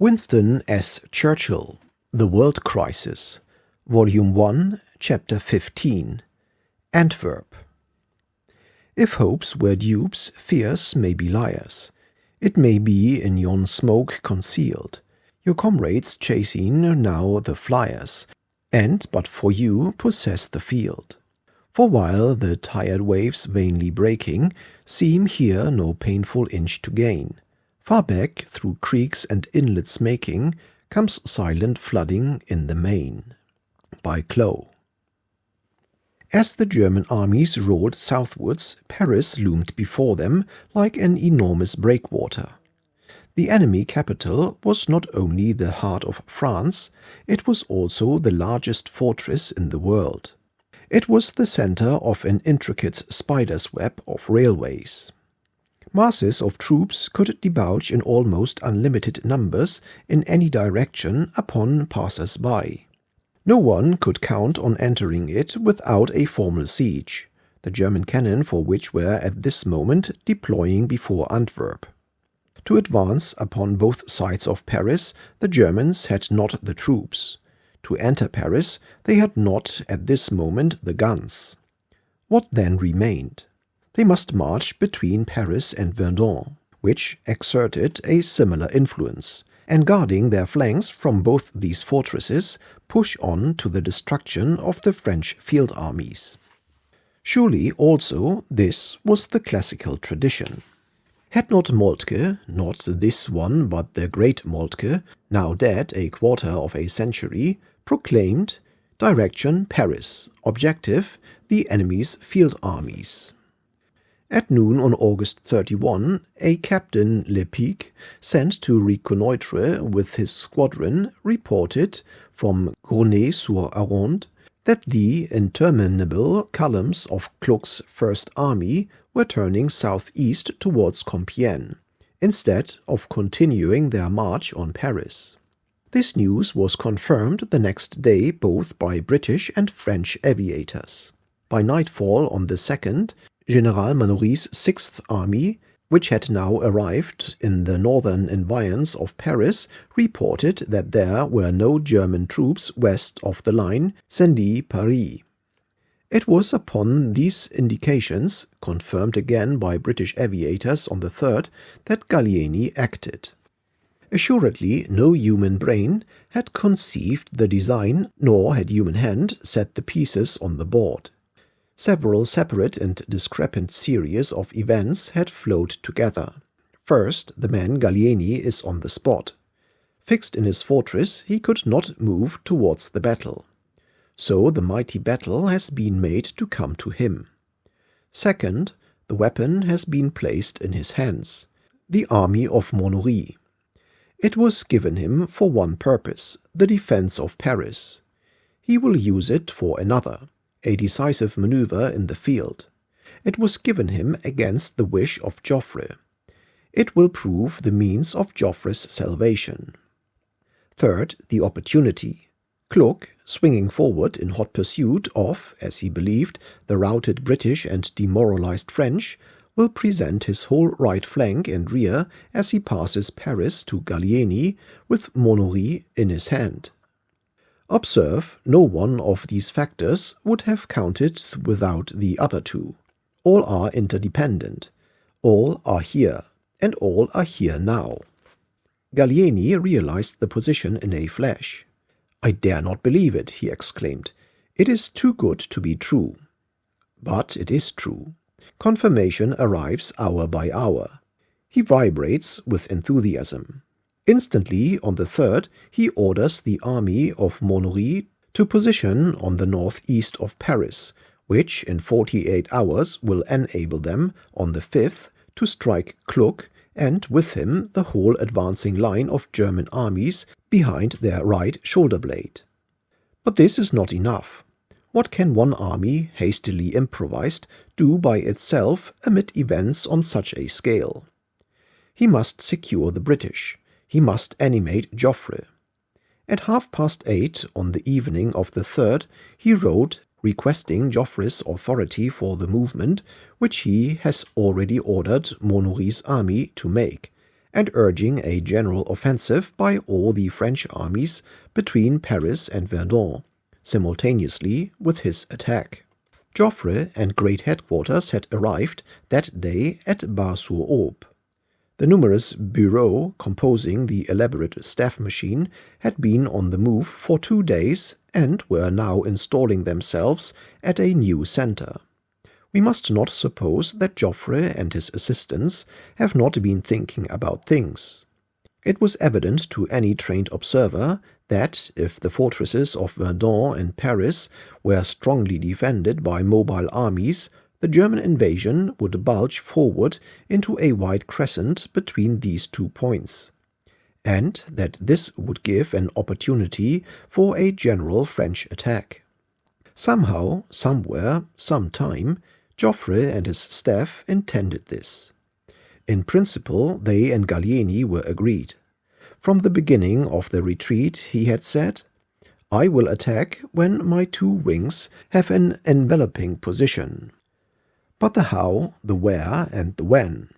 Winston S. Churchill, The World Crisis, Volume 1, Chapter 15, Antwerp. If hopes were dupes, fears may be liars. It may be in yon smoke concealed. Your comrades chasing now the flyers, and but for you possess the field. For while the tired waves vainly breaking seem here no painful inch to gain, far back through creeks and inlets making comes silent flooding in the main. By Clough. As the German armies rolled southwards, Paris loomed before them like an enormous breakwater. The enemy capital was not only the heart of France, it was also the largest fortress in the world. It was the center of an intricate spider's web of railways. Masses of troops could debouch in almost unlimited numbers in any direction upon passers-by. No one could count on entering it without a formal siege, the German cannon for which were at this moment deploying before Antwerp. To advance upon both sides of Paris, the Germans had not the troops. To enter Paris, they had not at this moment the guns. What then remained? They must march between Paris and Verdun, which exerted a similar influence, and guarding their flanks from both these fortresses, push on to the destruction of the French field armies. Surely also this was the classical tradition. Had not Moltke, not this one but the great Moltke, now dead a quarter of a century, proclaimed, "Direction Paris, objective the enemy's field armies." At noon on August 31, a Captain Lepic, sent to reconnoitre with his squadron, reported from Gournay-sur-Aronde that the interminable columns of Kluck's First Army were turning southeast towards Compiègne, instead of continuing their march on Paris. This news was confirmed the next day both by British and French aviators. By nightfall on the 2nd, General Manory's Sixth Army, which had now arrived in the northern environs of Paris, reported that there were no German troops west of the line Senlis-Paris. It was upon these indications, confirmed again by British aviators on the 3rd, that Gallieni acted. Assuredly no human brain had conceived the design, nor had human hand set the pieces on the board. Several separate and discrepant series of events had flowed together. First, the man Gallieni is on the spot. Fixed in his fortress, he could not move towards the battle. So the mighty battle has been made to come to him. Second, the weapon has been placed in his hands, the army of Monory. It was given him for one purpose, the defense of Paris. He will use it for another, a decisive maneuver in the field. It was given him against the wish of Joffre. It will prove the means of Joffre's salvation. Third, the opportunity. Kluck, swinging forward in hot pursuit of, as he believed, the routed British and demoralized French, will present his whole right flank and rear as he passes Paris to Gallieni with Monory in his hand. Observe, no one of these factors would have counted without the other two. All are interdependent. All are here, and all are here now. Gallieni realized the position in a flash. "I dare not believe it," he exclaimed. "It is too good to be true." But it is true. Confirmation arrives hour by hour. He vibrates with enthusiasm. Instantly, on the 3rd, he orders the army of Monory to position on the northeast of Paris, which in 48 hours will enable them, on the 5th, to strike Kluck and with him the whole advancing line of German armies behind their right shoulder blade. But this is not enough. What can one army, hastily improvised, do by itself amid events on such a scale? He must secure the British. He must animate Joffre. At 8:30 on the evening of the 3rd, he wrote requesting Joffre's authority for the movement which he has already ordered Monory's army to make, and urging a general offensive by all the French armies between Paris and Verdun, simultaneously with his attack. Joffre and great headquarters had arrived that day at Bar-sur-Aube. The numerous bureaux composing the elaborate staff machine had been on the move for 2 days and were now installing themselves at a new centre. We must not suppose that Joffre and his assistants have not been thinking about things. It was evident to any trained observer that, if the fortresses of Verdun and Paris were strongly defended by mobile armies, the German invasion would bulge forward into a wide crescent between these 2 points, and that this would give an opportunity for a general French attack. Somehow, somewhere, sometime, Joffre and his staff intended this. In principle, they and Gallieni were agreed. From the beginning of the retreat, he had said, "I will attack when my 2 wings have an enveloping position." But the how, the where, and the when,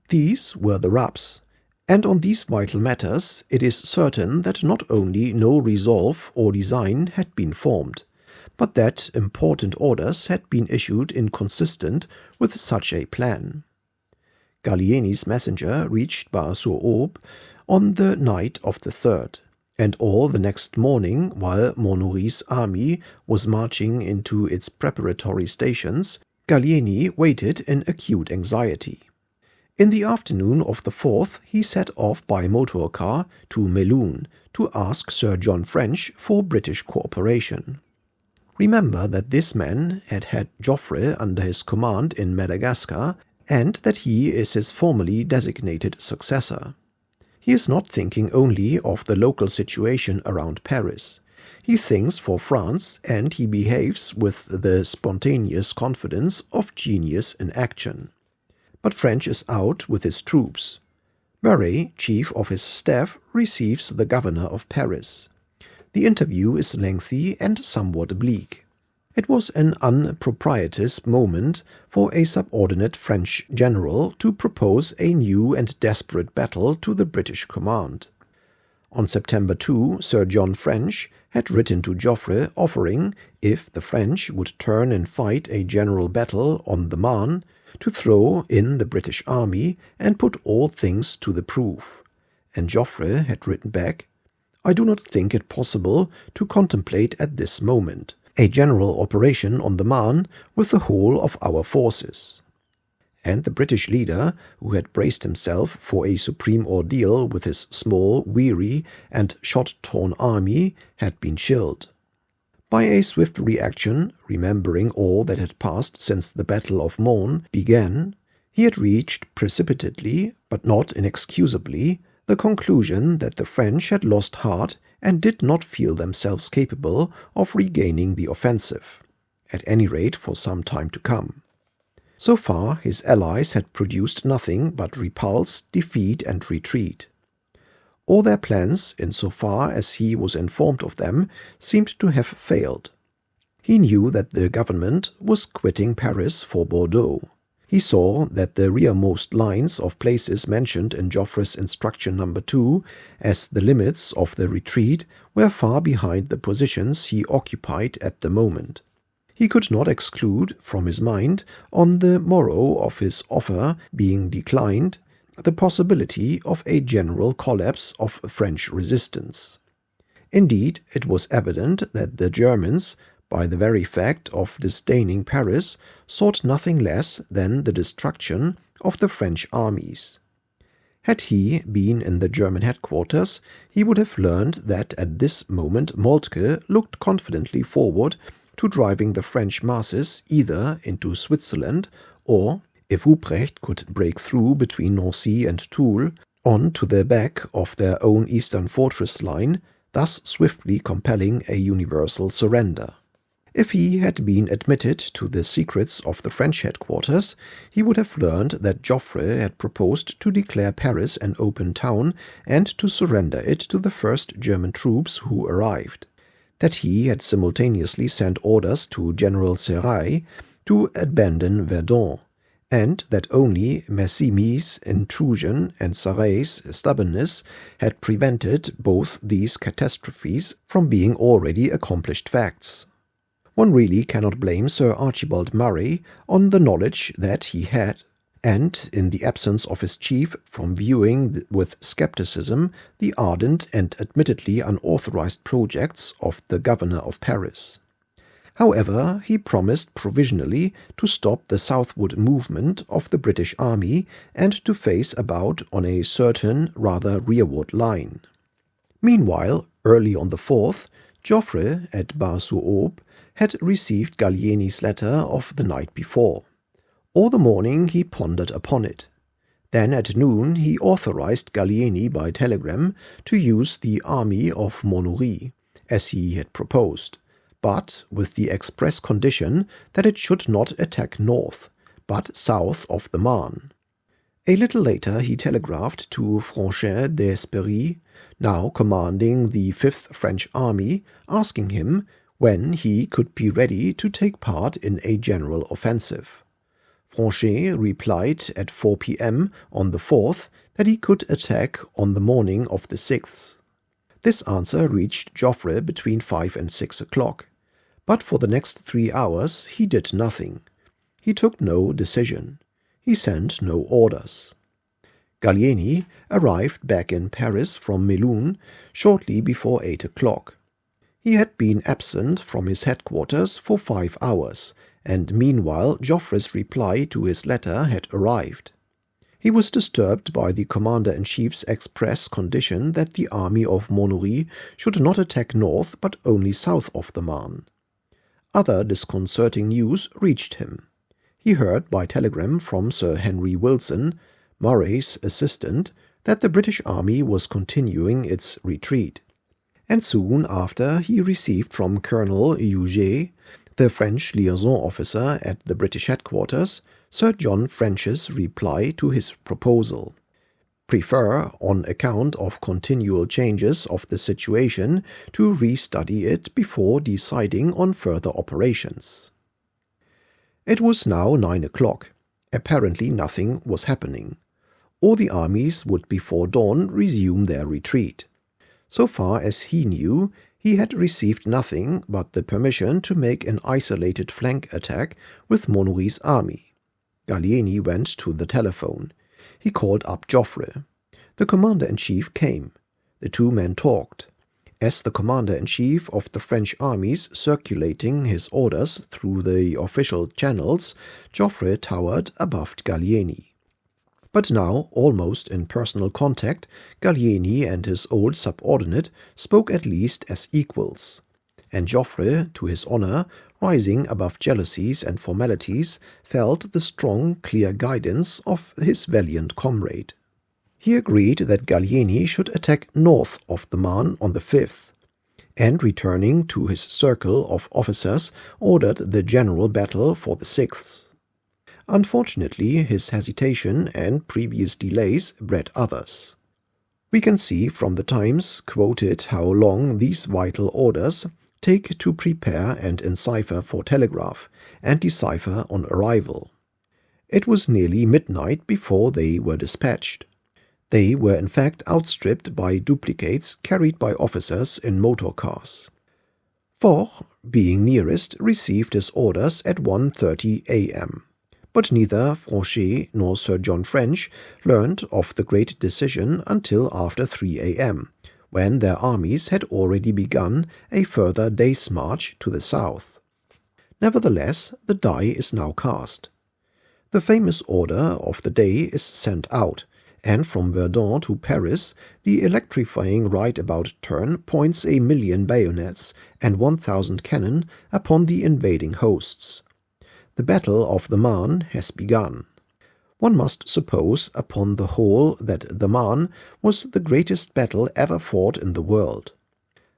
these were the rubs, and on these vital matters it is certain that not only no resolve or design had been formed, but that important orders had been issued inconsistent with such a plan. Gallieni's messenger reached Bar-sur-Aube on the night of the 3rd, and all the next morning, while Montnory's army was marching into its preparatory stations, Gallieni waited in acute anxiety. In the afternoon of the 4th, he set off by motor car to Melun to ask Sir John French for British cooperation. Remember that this man had had Joffre under his command in Madagascar, and that he is his formally designated successor. He is not thinking only of the local situation around Paris. He thinks for France, and he behaves with the spontaneous confidence of genius in action. But French is out with his troops. Murray, chief of his staff, receives the governor of Paris. The interview is lengthy and somewhat bleak. It was an unpropitious moment for a subordinate French general to propose a new and desperate battle to the British command. On September 2, Sir John French had written to Joffre offering, if the French would turn and fight a general battle on the Marne, to throw in the British army and put all things to the proof. And Joffre had written back, "I do not think it possible to contemplate at this moment a general operation on the Marne with the whole of our forces." And the British leader, who had braced himself for a supreme ordeal with his small, weary, and shot-torn army, had been chilled. By a swift reaction, remembering all that had passed since the Battle of Mons began, he had reached precipitately, but not inexcusably, the conclusion that the French had lost heart and did not feel themselves capable of regaining the offensive, at any rate for some time to come. So far, his allies had produced nothing but repulse, defeat, and retreat. All their plans, insofar as he was informed of them, seemed to have failed. He knew that the government was quitting Paris for Bordeaux. He saw that the rearmost lines of places mentioned in Joffre's instruction number 2 as the limits of the retreat were far behind the positions he occupied at the moment. He could not exclude from his mind, on the morrow of his offer being declined, the possibility of a general collapse of French resistance. Indeed, it was evident that the Germans, by the very fact of disdaining Paris, sought nothing less than the destruction of the French armies. Had he been in the German headquarters, he would have learned that at this moment Moltke looked confidently forward to driving the French masses either into Switzerland or, if Ruprecht could break through between Nancy and Toul, on to the back of their own eastern fortress line, thus swiftly compelling a universal surrender. If he had been admitted to the secrets of the French headquarters, he would have learned that Joffre had proposed to declare Paris an open town and to surrender it to the first German troops who arrived, that he had simultaneously sent orders to General Serrais to abandon Verdun, and that only Massimi's intrusion and Sarray's stubbornness had prevented both these catastrophes from being already accomplished facts. One really cannot blame Sir Archibald Murray on the knowledge that he had, and in the absence of his chief, from viewing with skepticism the ardent and admittedly unauthorized projects of the governor of Paris. However, he promised provisionally to stop the southward movement of the British army and to face about on a certain rather rearward line. Meanwhile, early on the 4th, Joffre at Bar-sur-Aube had received Gallieni's letter of the night before. All the morning he pondered upon it. Then at noon he authorized Gallieni by telegram to use the army of Montgomery, as he had proposed, but with the express condition that it should not attack north, but south of the Marne. A little later he telegraphed to Franchet d'Espery, now commanding the 5th French Army, asking him when he could be ready to take part in a general offensive. Franchet replied at 4 p.m. on the 4th that he could attack on the morning of the 6th. This answer reached Joffre between 5 and 6 o'clock, but for the next 3 hours he did nothing. He took no decision. He sent no orders. Gallieni arrived back in Paris from Melun shortly before 8 o'clock. He had been absent from his headquarters for 5 hours, and meanwhile Joffre's reply to his letter had arrived. He was disturbed by the commander-in-chief's express condition that the army of Montgomery should not attack north but only south of the Marne. Other disconcerting news reached him. He heard by telegram from Sir Henry Wilson, Murray's assistant, that the British army was continuing its retreat. And soon after he received from Colonel Huguet, the French liaison officer at the British headquarters, Sir John French's reply to his proposal. Prefer, on account of continual changes of the situation, to restudy it before deciding on further operations. It was now 9 o'clock. Apparently nothing was happening. All the armies would before dawn resume their retreat. So far as he knew, he had received nothing but the permission to make an isolated flank attack with Montgomery's army. Gallieni went to the telephone. He called up Joffre. The commander-in-chief came. The two men talked. As the commander-in-chief of the French armies circulating his orders through the official channels, Joffre towered above Gallieni. But now, almost in personal contact, Gallieni and his old subordinate spoke at least as equals. And Joffre, to his honor, rising above jealousies and formalities, felt the strong, clear guidance of his valiant comrade. He agreed that Gallieni should attack north of the Marne on the 5th, and returning to his circle of officers, ordered the general battle for the 6th. Unfortunately, his hesitation and previous delays bred others. We can see from the Times quoted how long these vital orders take to prepare and encipher for telegraph, and decipher on arrival. It was nearly midnight before they were dispatched. They were in fact outstripped by duplicates carried by officers in motor cars. Foch, being nearest, received his orders at 1:30 a.m. But neither Franchet nor Sir John French learned of the great decision until after 3 a.m., when their armies had already begun a further day's march to the south. Nevertheless, the die is now cast. The famous order of the day is sent out, and from Verdun to Paris the electrifying right-about turn points 1,000,000 bayonets and 1,000 cannon upon the invading hosts. The Battle of the Marne has begun. One must suppose, upon the whole, that the Marne was the greatest battle ever fought in the world.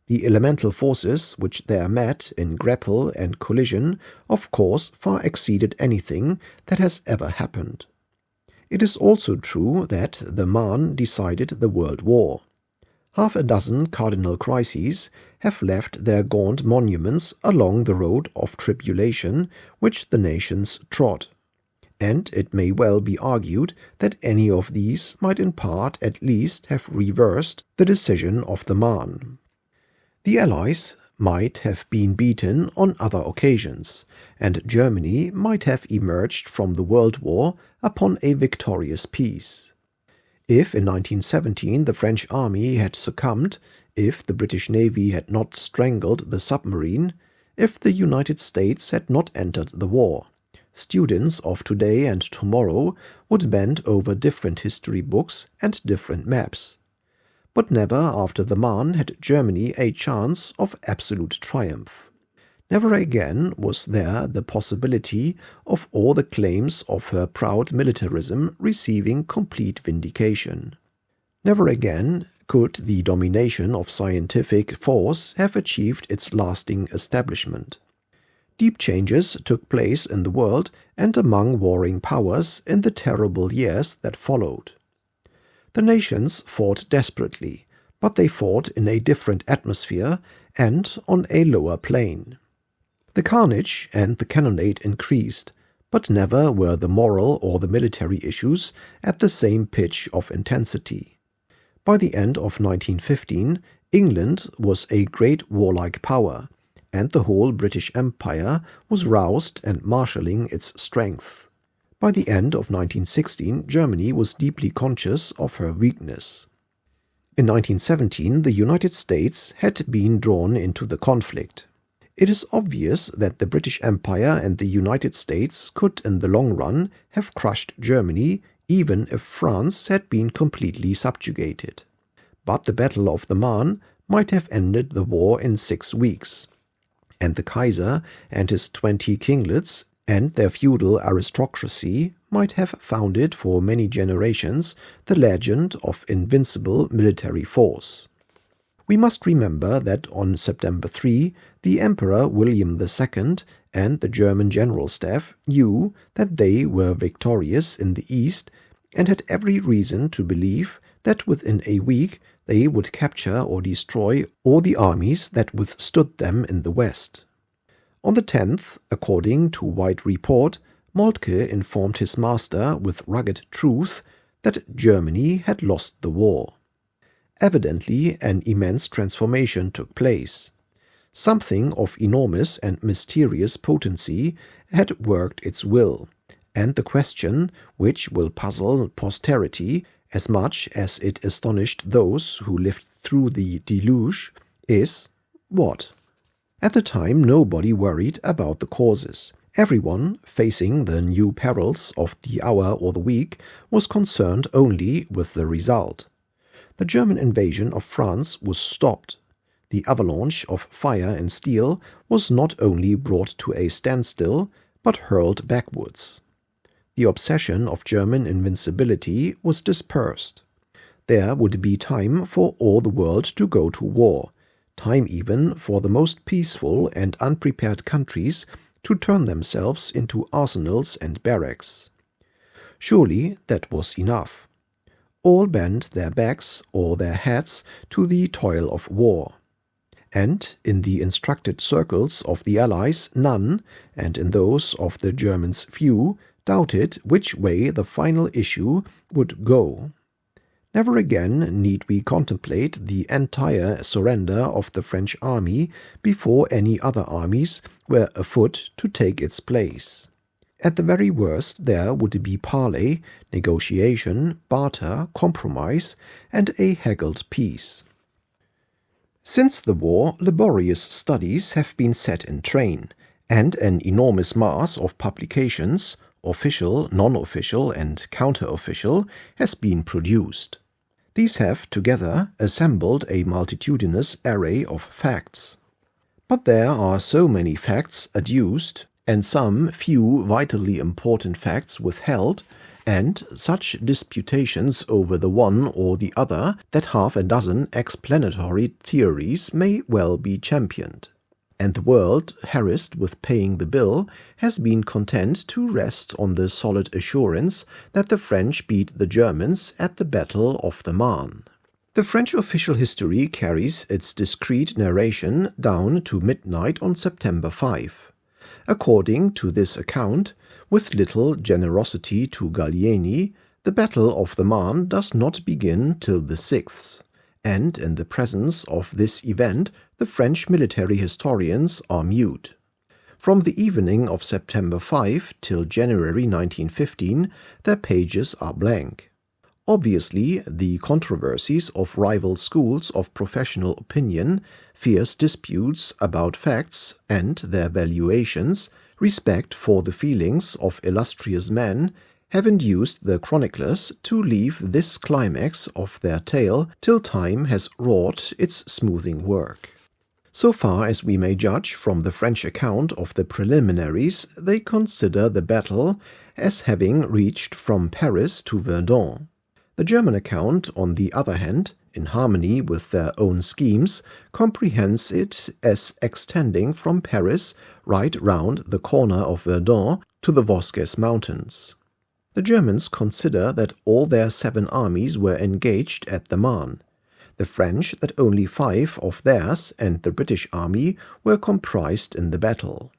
The elemental forces which there met in grapple and collision, of course, far exceeded anything that has ever happened. It is also true that the Marne decided the world war. Half a dozen cardinal crises have left their gaunt monuments along the road of tribulation which the nations trod. and it may well be argued that any of these might in part at least have reversed the decision of the Marne. The Allies might have been beaten on other occasions, and Germany might have emerged from the World War upon a victorious peace. If in 1917 the French army had succumbed, if the British Navy had not strangled the submarine, if the United States had not entered the war, students of today and tomorrow would bend over different history books and different maps. But never after the Marne had Germany a chance of absolute triumph. Never again was there the possibility of all the claims of her proud militarism receiving complete vindication. Never again could the domination of scientific force have achieved its lasting establishment. Deep changes took place in the world and among warring powers in the terrible years that followed. The nations fought desperately, but they fought in a different atmosphere and on a lower plane. The carnage and the cannonade increased, but never were the moral or the military issues at the same pitch of intensity. By the end of 1915, England was a great warlike power, and the whole British Empire was roused and marshalling its strength. By the end of 1916, Germany was deeply conscious of her weakness. In 1917, the United States had been drawn into the conflict. It is obvious that the British Empire and the United States could in the long run have crushed Germany even if France had been completely subjugated. But the Battle of the Marne might have ended the war in 6 weeks, and the Kaiser and his 20 kinglets and their feudal aristocracy might have founded for many generations the legend of invincible military force. We must remember that on September 3, the Emperor William II and the German General Staff knew that they were victorious in the East and had every reason to believe that within a week they would capture or destroy all the armies that withstood them in the West. On the 10th, according to White Report, Moltke informed his master with rugged truth that Germany had lost the war. Evidently, an immense transformation took place. Something of enormous and mysterious potency had worked its will, and the question, which will puzzle posterity as much as it astonished those who lived through the deluge, is what? At the time, nobody worried about the causes. Everyone, facing the new perils of the hour or the week, was concerned only with the result. The German invasion of France was stopped. The avalanche of fire and steel was not only brought to a standstill, but hurled backwards. The obsession of German invincibility was dispersed. There would be time for all the world to go to war, time even for the most peaceful and unprepared countries to turn themselves into arsenals and barracks. Surely that was enough. All bent their backs or their heads to the toil of war. And in the instructed circles of the Allies none, and in those of the Germans few, doubted which way the final issue would go. Never again need we contemplate the entire surrender of the French army before any other armies were afoot to take its place. At the very worst there would be parley, negotiation, barter, compromise, and a haggled peace. Since the war, laborious studies have been set in train, and an enormous mass of publications, official, non-official, and counter-official, has been produced. These have together assembled a multitudinous array of facts. But there are so many facts adduced, and some few vitally important facts withheld, and such disputations over the one or the other that half a dozen explanatory theories may well be championed. And the world, harassed with paying the bill, has been content to rest on the solid assurance that the French beat the Germans at the Battle of the Marne. The French official history carries its discreet narration down to midnight on September 5. According to this account, With little generosity to Gallieni, the Battle of the Marne does not begin till the 6th, and in the presence of this event the French military historians are mute. From the evening of September 5 till January 1915, their pages are blank. Obviously, the controversies of rival schools of professional opinion, fierce disputes about facts and their valuations, respect for the feelings of illustrious men, have induced the chroniclers to leave this climax of their tale till time has wrought its smoothing work. So far as we may judge from the French account of the preliminaries, they consider the battle as having reached from Paris to Verdun. The German account, on the other hand, in harmony with their own schemes, comprehends it as extending from Paris right round the corner of Verdun to the Vosges Mountains. The Germans consider that all their 7 armies were engaged at the Marne. The French that only 5 of theirs and the British army were comprised in the battle.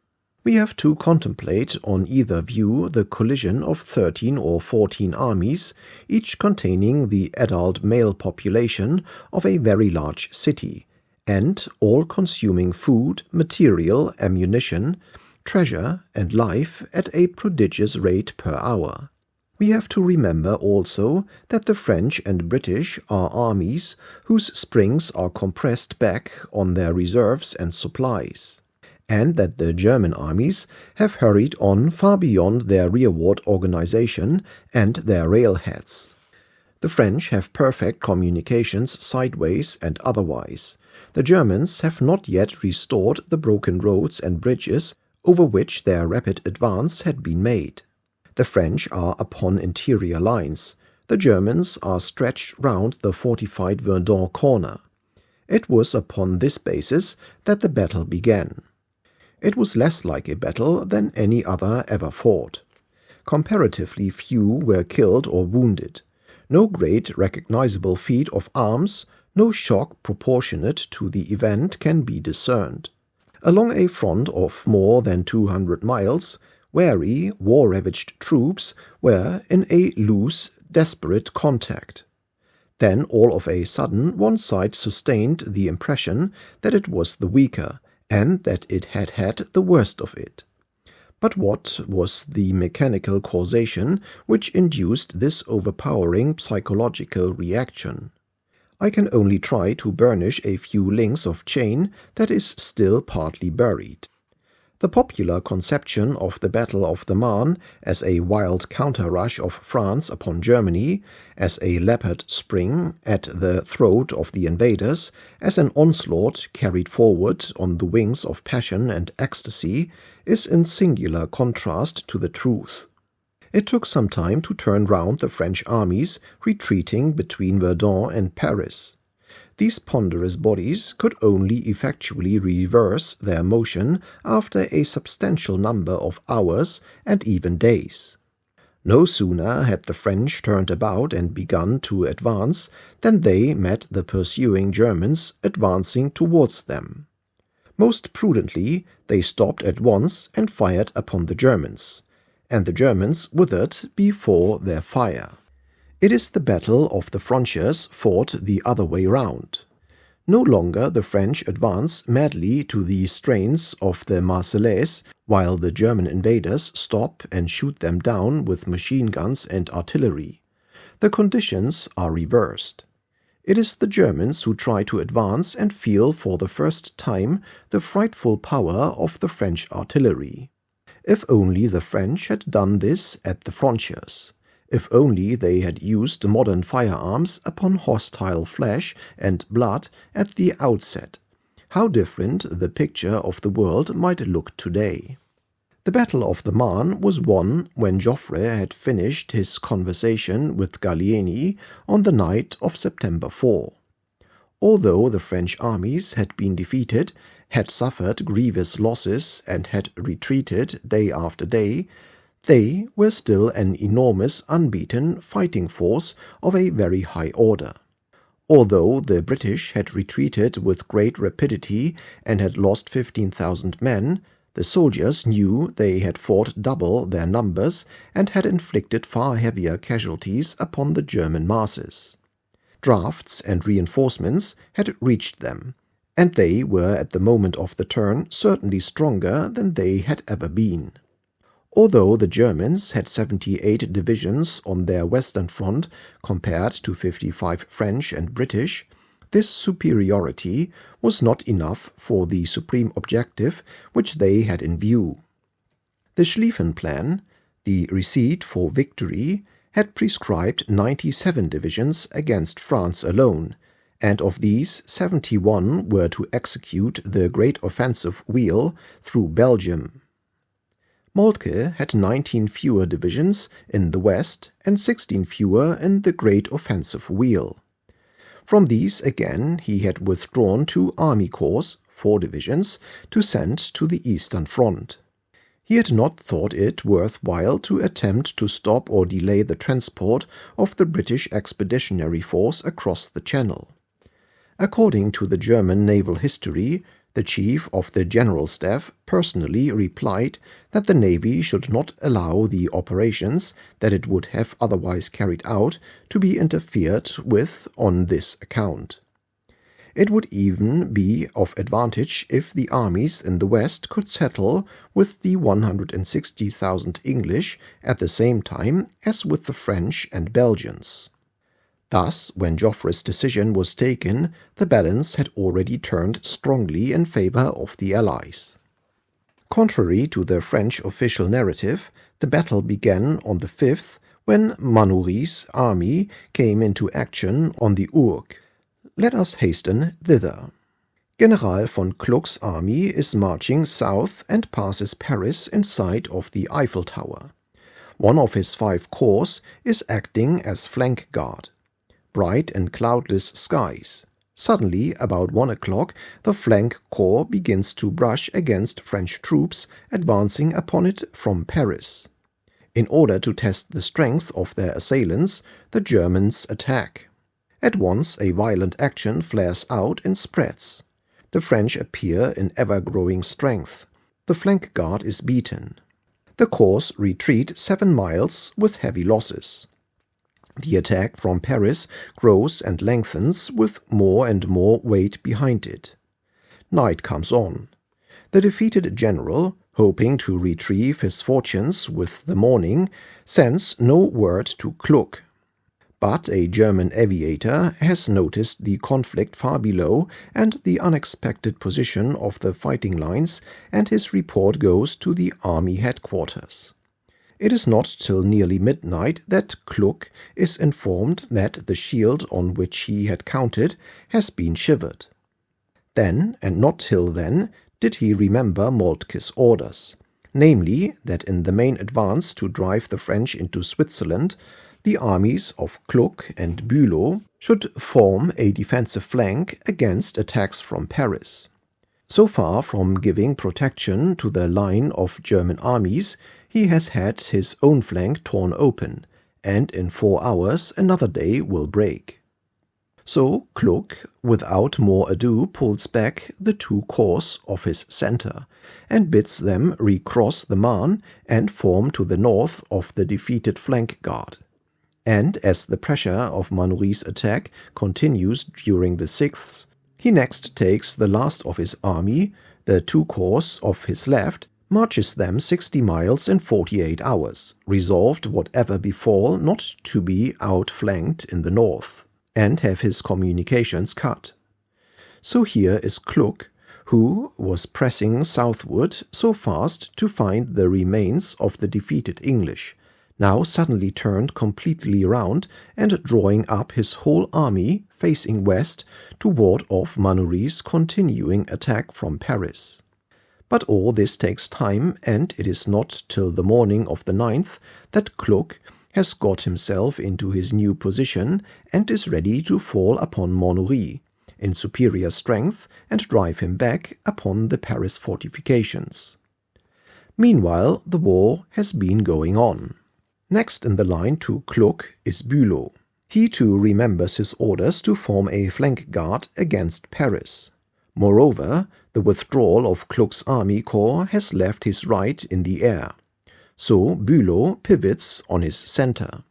We have to contemplate on either view the collision of 13 or 14 armies, each containing the adult male population of a very large city, and all consuming food, material, ammunition, treasure, and life at a prodigious rate per hour. We have to remember also that the French and British are armies whose springs are compressed back on their reserves and supplies, and that the German armies have hurried on far beyond their rearward organization and their railheads. The French have perfect communications sideways and otherwise. The Germans have not yet restored the broken roads and bridges over which their rapid advance had been made. The French are upon interior lines. The Germans are stretched round the fortified Verdun corner. It was upon this basis that the battle began. It was less like a battle than any other ever fought. Comparatively few were killed or wounded. No great recognizable feat of arms, no shock proportionate to the event can be discerned. Along a front of more than 200 miles, weary, war-ravaged troops were in a loose, desperate contact. Then all of a sudden one side sustained the impression that it was the weaker, and that it had had the worst of it. But what was the mechanical causation which induced this overpowering psychological reaction? I can only try to burnish a few links of chain that is still partly buried. The popular conception of the Battle of the Marne as a wild counter-rush of France upon Germany, as a leopard spring at the throat of the invaders, as an onslaught carried forward on the wings of passion and ecstasy, is in singular contrast to the truth. It took some time to turn round the French armies retreating between Verdun and Paris. These ponderous bodies could only effectually reverse their motion after a substantial number of hours and even days. No sooner had the French turned about and begun to advance than they met the pursuing Germans advancing towards them. Most prudently, they stopped at once and fired upon the Germans, and the Germans withered before their fire. It is the Battle of the Frontiers fought the other way round. No longer the French advance madly to the strains of the Marseillaise, while the German invaders stop and shoot them down with machine guns and artillery. The conditions are reversed. It is the Germans who try to advance and feel for the first time the frightful power of the French artillery. If only the French had done this at the frontiers! If only they had used modern firearms upon hostile flesh and blood at the outset! How different the picture of the world might look today. The Battle of the Marne was won when Joffre had finished his conversation with Gallieni on the night of September 4. Although the French armies had been defeated, had suffered grievous losses, and had retreated day after day, they were still an enormous unbeaten fighting force of a very high order. Although the British had retreated with great rapidity and had lost 15,000 men, The soldiers knew they had fought double their numbers and had inflicted far heavier casualties upon the German masses. Drafts and reinforcements had reached them, and they were at the moment of the turn certainly stronger than they had ever been. Although the Germans had 78 divisions on their western front compared to 55 French and British, this superiority was not enough for the supreme objective which they had in view. The Schlieffen Plan, the receipt for victory, had prescribed 97 divisions against France alone, and of these 71 were to execute the great offensive wheel through Belgium. Moltke had 19 fewer divisions in the west and 16 fewer in the great offensive wheel. From these again he had withdrawn 2 army corps, 4 divisions, to send to the Eastern Front. He had not thought it worth while to attempt to stop or delay the transport of the British Expeditionary Force across the Channel. According to the German naval history, the Chief of the General Staff personally replied that the Navy should not allow the operations that it would have otherwise carried out to be interfered with on this account. It would even be of advantage if the armies in the West could settle with the 160,000 English at the same time as with the French and Belgians. Thus, when Joffre's decision was taken, the balance had already turned strongly in favor of the Allies. Contrary to the French official narrative, the battle began on the 5th when Manoury's army came into action on the Ourcq. Let us hasten thither. General von Kluck's army is marching south and passes Paris in sight of the Eiffel Tower. One of his 5 corps is acting as flank guard. Bright and cloudless skies. Suddenly, about 1 o'clock, the flank corps begins to brush against French troops advancing upon it from Paris. In order to test the strength of their assailants, the Germans attack. At once a violent action flares out and spreads. The French appear in ever-growing strength. The flank guard is beaten. The corps retreat 7 miles with heavy losses. The attack from Paris grows and lengthens with more and more weight behind it. Night comes on. The defeated general, hoping to retrieve his fortunes with the morning, sends no word to Kluck. But a German aviator has noticed the conflict far below and the unexpected position of the fighting lines, and his report goes to the army headquarters. It is not till nearly midnight that Kluck is informed that the shield on which he had counted has been shivered. Then, and not till then, did he remember Moltke's orders, namely that in the main advance to drive the French into Switzerland, the armies of Kluck and Bülow should form a defensive flank against attacks from Paris. So far from giving protection to the line of German armies, he has had his own flank torn open, and in 4 hours another day will break. So Kluck, without more ado, pulls back the 2 corps of his centre, and bids them recross the Marne and form to the north of the defeated flank guard. And as the pressure of Manoury's attack continues during the 6th, he next takes the last of his army, the 2 corps of his left, marches them 60 miles in 48 hours, resolved whatever befall not to be outflanked in the north, and have his communications cut. So here is Kluck, who was pressing southward so fast to find the remains of the defeated English, now suddenly turned completely round and drawing up his whole army facing west to ward off Manoury's continuing attack from Paris. But all this takes time, and it is not till the morning of the 9th that Kluck has got himself into his new position and is ready to fall upon Manoury in superior strength and drive him back upon the Paris fortifications. Meanwhile, the war has been going on. Next in the line to Kluck is Bülow. He too remembers his orders to form a flank guard against Paris. Moreover, the withdrawal of Kluck's army corps has left his right in the air, so Bülow pivots on his center.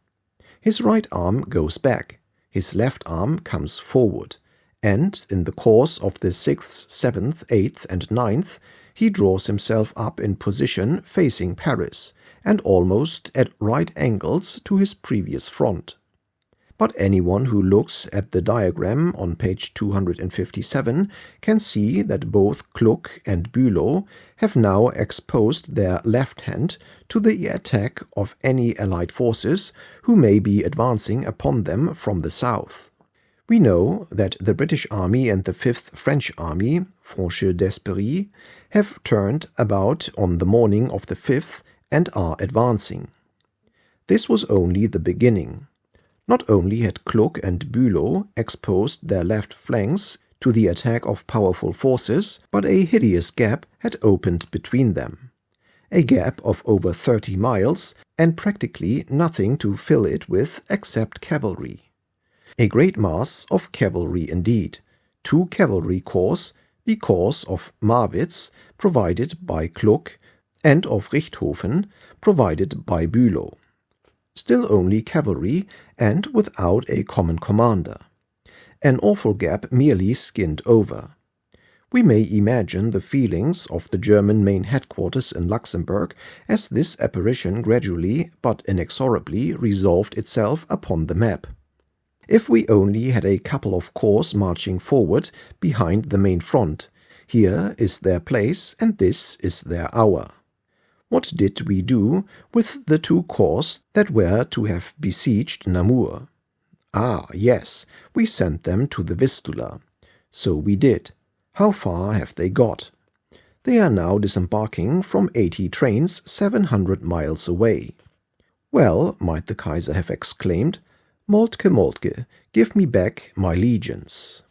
His right arm goes back, his left arm comes forward, and in the course of the 6th, 7th, 8th, and 9th, he draws himself up in position facing Paris, and almost at right angles to his previous front. But anyone who looks at the diagram on page 257 can see that both Kluck and Bülow have now exposed their left hand to the attack of any Allied forces who may be advancing upon them from the south. We know that the British Army and the 5th French Army, Franche d'Espéry, have turned about on the morning of the 5th and are advancing. This was only the beginning. Not only had Kluck and Bülow exposed their left flanks to the attack of powerful forces, but a hideous gap had opened between them. A gap of over 30 miles and practically nothing to fill it with except cavalry. A great mass of cavalry indeed, 2 cavalry corps, the corps of Marwitz, provided by Kluck, and of Richthofen, provided by Bülow. Still only cavalry, and without a common commander. An awful gap merely skinned over. We may imagine the feelings of the German main headquarters in Luxembourg as this apparition gradually but inexorably resolved itself upon the map. If we only had a couple of corps marching forward behind the main front, here is their place and this is their hour. What did we do with the 2 corps that were to have besieged Namur? Ah, yes, we sent them to the Vistula. So we did. How far have they got? They are now disembarking from 80 trains 700 miles away. Well, might the Kaiser have exclaimed, Moltke, Moltke, give me back my legions.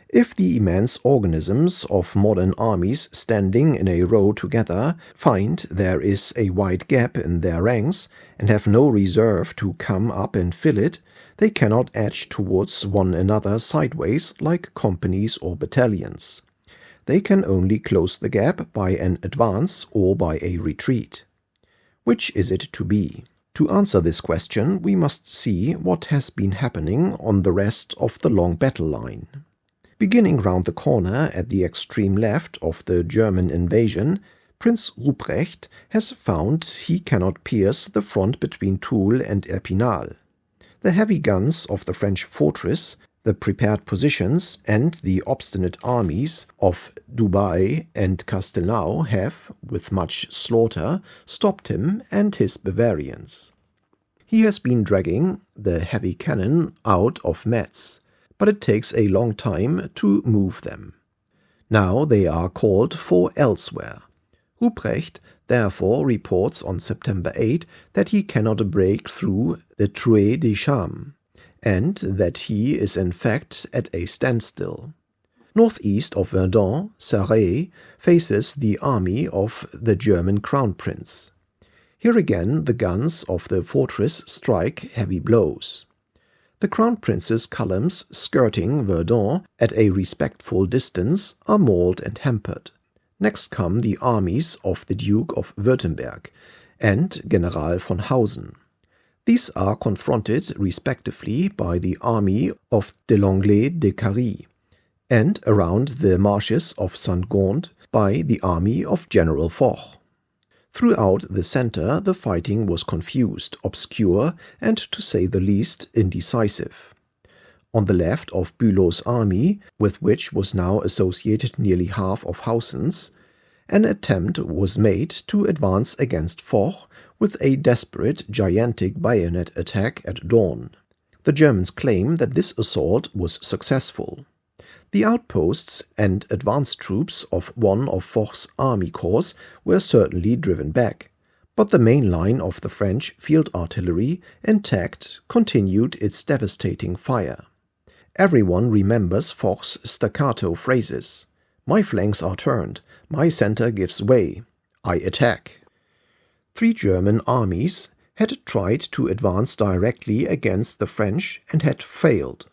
If the immense organisms of modern armies standing in a row together find there is a wide gap in their ranks and have no reserve to come up and fill it, they cannot edge towards one another sideways like companies or battalions. They can only close the gap by an advance or by a retreat. Which is it to be? To answer this question, we must see what has been happening on the rest of the long battle line. Beginning round the corner at the extreme left of the German invasion, Prince Ruprecht has found he cannot pierce the front between Toul and Epinal. The heavy guns of the French fortress, the prepared positions, and the obstinate armies of Dubai and Castelnau have, with much slaughter, stopped him and his Bavarians. He has been dragging the heavy cannon out of Metz, but it takes a long time to move them. Now they are called for elsewhere. Ruprecht therefore reports on September 8 that he cannot break through the Trouet des Champs, and that he is in fact at a standstill. Northeast of Verdun, Sarre faces the army of the German Crown Prince. Here again the guns of the fortress strike heavy blows. The Crown Prince's columns skirting Verdun at a respectful distance are mauled and hampered. Next come the armies of the Duke of Württemberg and General von Hausen. These are confronted respectively by the army of de Lenglet de Carry, and around the marshes of St. Gond by the army of General Foch. Throughout the centre the fighting was confused, obscure, and to say the least indecisive. On the left of Bülow's army, with which was now associated nearly half of Hausen's, an attempt was made to advance against Foch with a desperate, gigantic bayonet attack at dawn. The Germans claim that this assault was successful. The outposts and advance troops of one of Foch's army corps were certainly driven back, but the main line of the French field artillery, intact, continued its devastating fire. Everyone remembers Foch's staccato phrases. My flanks are turned, my center gives way, I attack. 3 German armies had tried to advance directly against the French and had failed.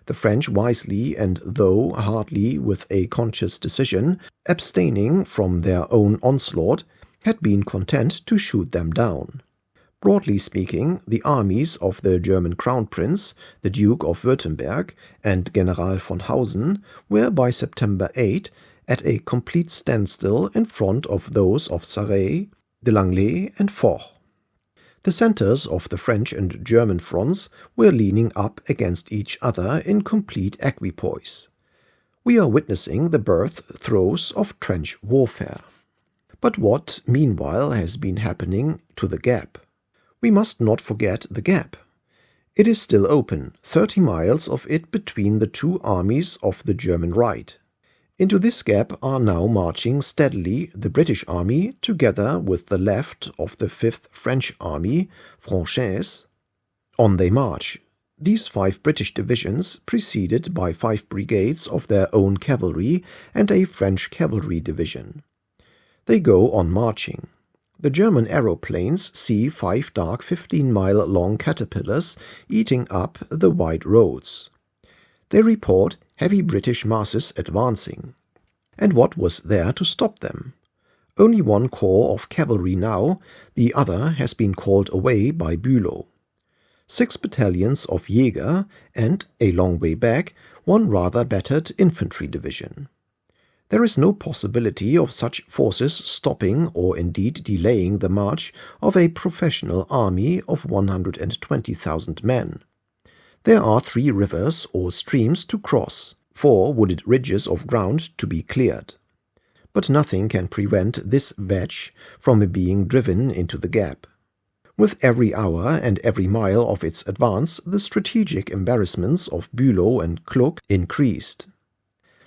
the French wisely, and though hardly with a conscious decision, abstaining from their own onslaught, had been content to shoot them down. Broadly speaking, the armies of the German Crown Prince, the Duke of Württemberg, and General von Hausen were by September 8 at a complete standstill in front of those of Sarray, de Langley, and Foch. The centers of the French and German fronts were leaning up against each other in complete equipoise. We are witnessing the birth throes of trench warfare. But what, meanwhile, has been happening to the gap? We must not forget the gap. It is still open, 30 miles of it between the two armies of the German right. Into this gap are now marching steadily the British army together with the left of the 5th French Army, Francaise. On they march, these 5 British divisions preceded by 5 brigades of their own cavalry and a French cavalry division. They go on marching. The German aeroplanes see 5 dark 15-mile-long caterpillars eating up the wide roads. They report heavy British masses advancing. And what was there to stop them? Only one corps of cavalry now, the other has been called away by Bülow. 6 battalions of Jäger and, a long way back, one rather battered infantry division. There is no possibility of such forces stopping or indeed delaying the march of a professional army of 120,000 men. There are 3 rivers or streams to cross, 4 wooded ridges of ground to be cleared. But nothing can prevent this wedge from being driven into the gap. With every hour and every mile of its advance, the strategic embarrassments of Bülow and Kluck increased.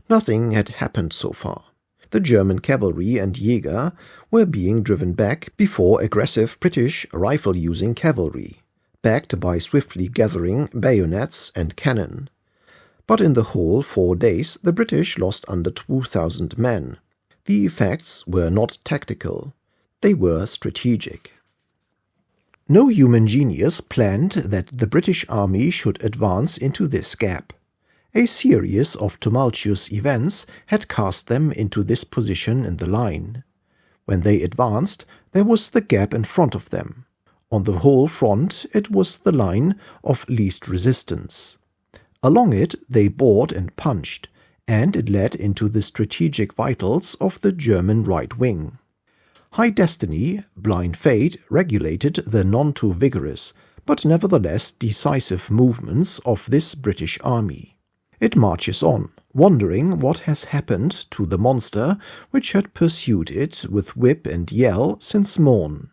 Nothing had happened so far. The German cavalry and Jäger were being driven back before aggressive British rifle-using cavalry, backed by swiftly gathering bayonets and cannon. But in the whole 4 days the British lost under 2,000 men. The effects were not tactical, they were strategic. No human genius planned that the British army should advance into this gap. A series of tumultuous events had cast them into this position in the line. When they advanced, there was the gap in front of them. On the whole front it was the line of least resistance. Along it they bored and punched, and it led into the strategic vitals of the German right wing. High destiny, blind fate, regulated the none-too-vigorous, but nevertheless decisive movements of this British army. It marches on, wondering what has happened to the monster which had pursued it with whip and yell since morn.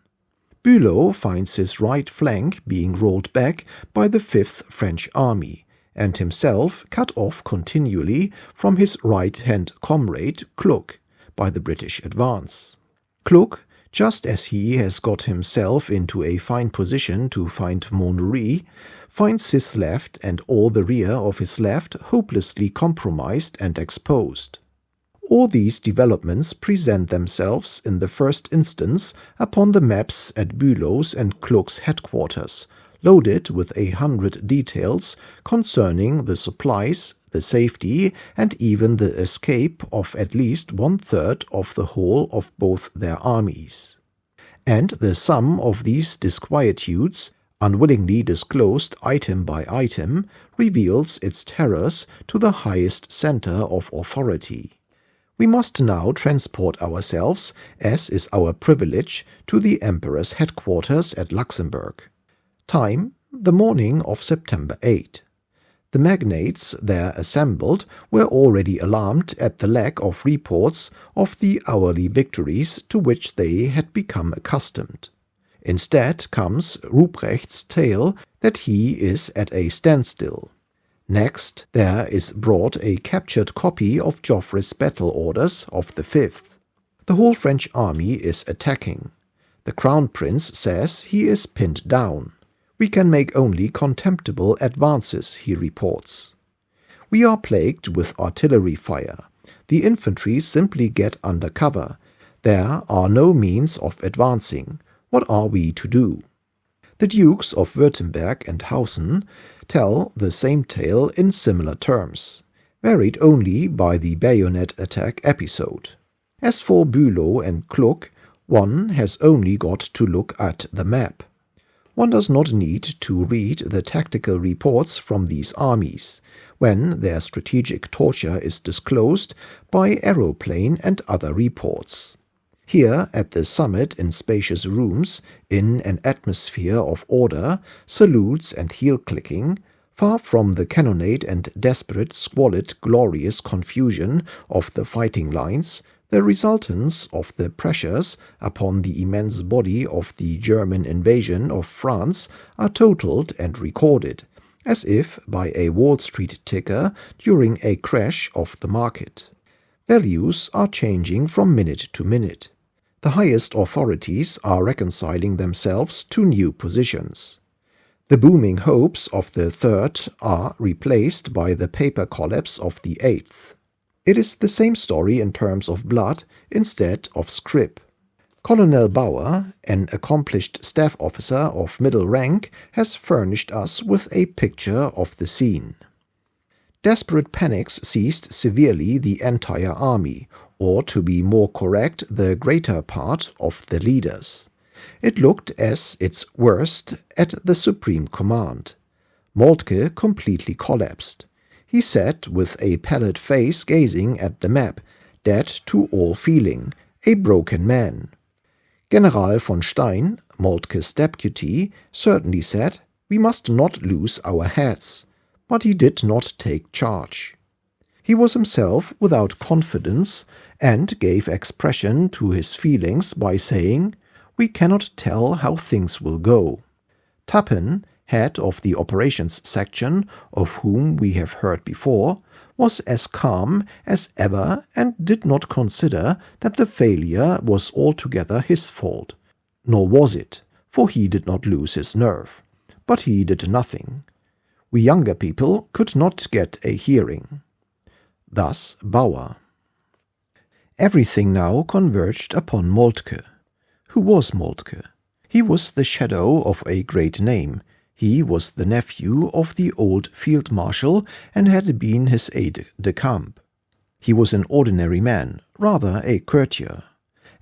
Bülow finds his right flank being rolled back by the 5th French Army, and himself cut off continually from his right-hand comrade Kluck by the British advance. Kluck, just as he has got himself into a fine position to find Monnery, finds his left and all the rear of his left hopelessly compromised and exposed. All these developments present themselves in the first instance upon the maps at Bülow's and Kluck's headquarters, loaded with 100 details concerning the supplies, the safety, and even the escape of at least 1/3 of the whole of both their armies. And the sum of these disquietudes, unwillingly disclosed item by item, reveals its terrors to the highest center of authority. We must now transport ourselves, as is our privilege, to the Emperor's headquarters at Luxembourg. Time, the morning of September 8. The magnates there assembled were already alarmed at the lack of reports of the hourly victories to which they had become accustomed. Instead comes Ruprecht's tale that he is at a standstill. Next, there is brought a captured copy of Joffre's battle orders of the 5th. The whole French army is attacking. The Crown Prince says he is pinned down. We can make only contemptible advances, he reports. We are plagued with artillery fire. The infantry simply get under cover. There are no means of advancing. What are we to do? The Dukes of Württemberg and Hausen tell the same tale in similar terms, varied only by the bayonet attack episode. As for Bülow and Kluck, one has only got to look at the map. One does not need to read the tactical reports from these armies, when their strategic torture is disclosed by aeroplane and other reports. Here at the summit in spacious rooms, in an atmosphere of order, salutes and heel-clicking, far from the cannonade and desperate, squalid, glorious confusion of the fighting lines, the resultants of the pressures upon the immense body of the German invasion of France are totaled and recorded, as if by a Wall Street ticker during a crash of the market. Values are changing from minute to minute. The highest authorities are reconciling themselves to new positions. The booming hopes of the third are replaced by the paper collapse of the eighth. It is the same story in terms of blood instead of scrip. Colonel Bauer, an accomplished staff officer of middle rank, has furnished us with a picture of the scene. Desperate panics seized severely the entire army, or to be more correct, the greater part of the leaders. It looked as its worst at the Supreme Command. Moltke completely collapsed. He sat with a pallid face gazing at the map, dead to all feeling, a broken man. General von Stein, Moltke's deputy, certainly said, "We must not lose our heads," but he did not take charge. He was himself without confidence and gave expression to his feelings by saying, "We cannot tell how things will go." Tappen, head of the operations section, of whom we have heard before, was as calm as ever and did not consider that the failure was altogether his fault. Nor was it, for he did not lose his nerve. But he did nothing. We younger people could not get a hearing. Thus Bauer. Everything now converged upon Moltke. Who was Moltke? He was the shadow of a great name. He was the nephew of the old field marshal and had been his aide-de-camp. He was an ordinary man, rather a courtier,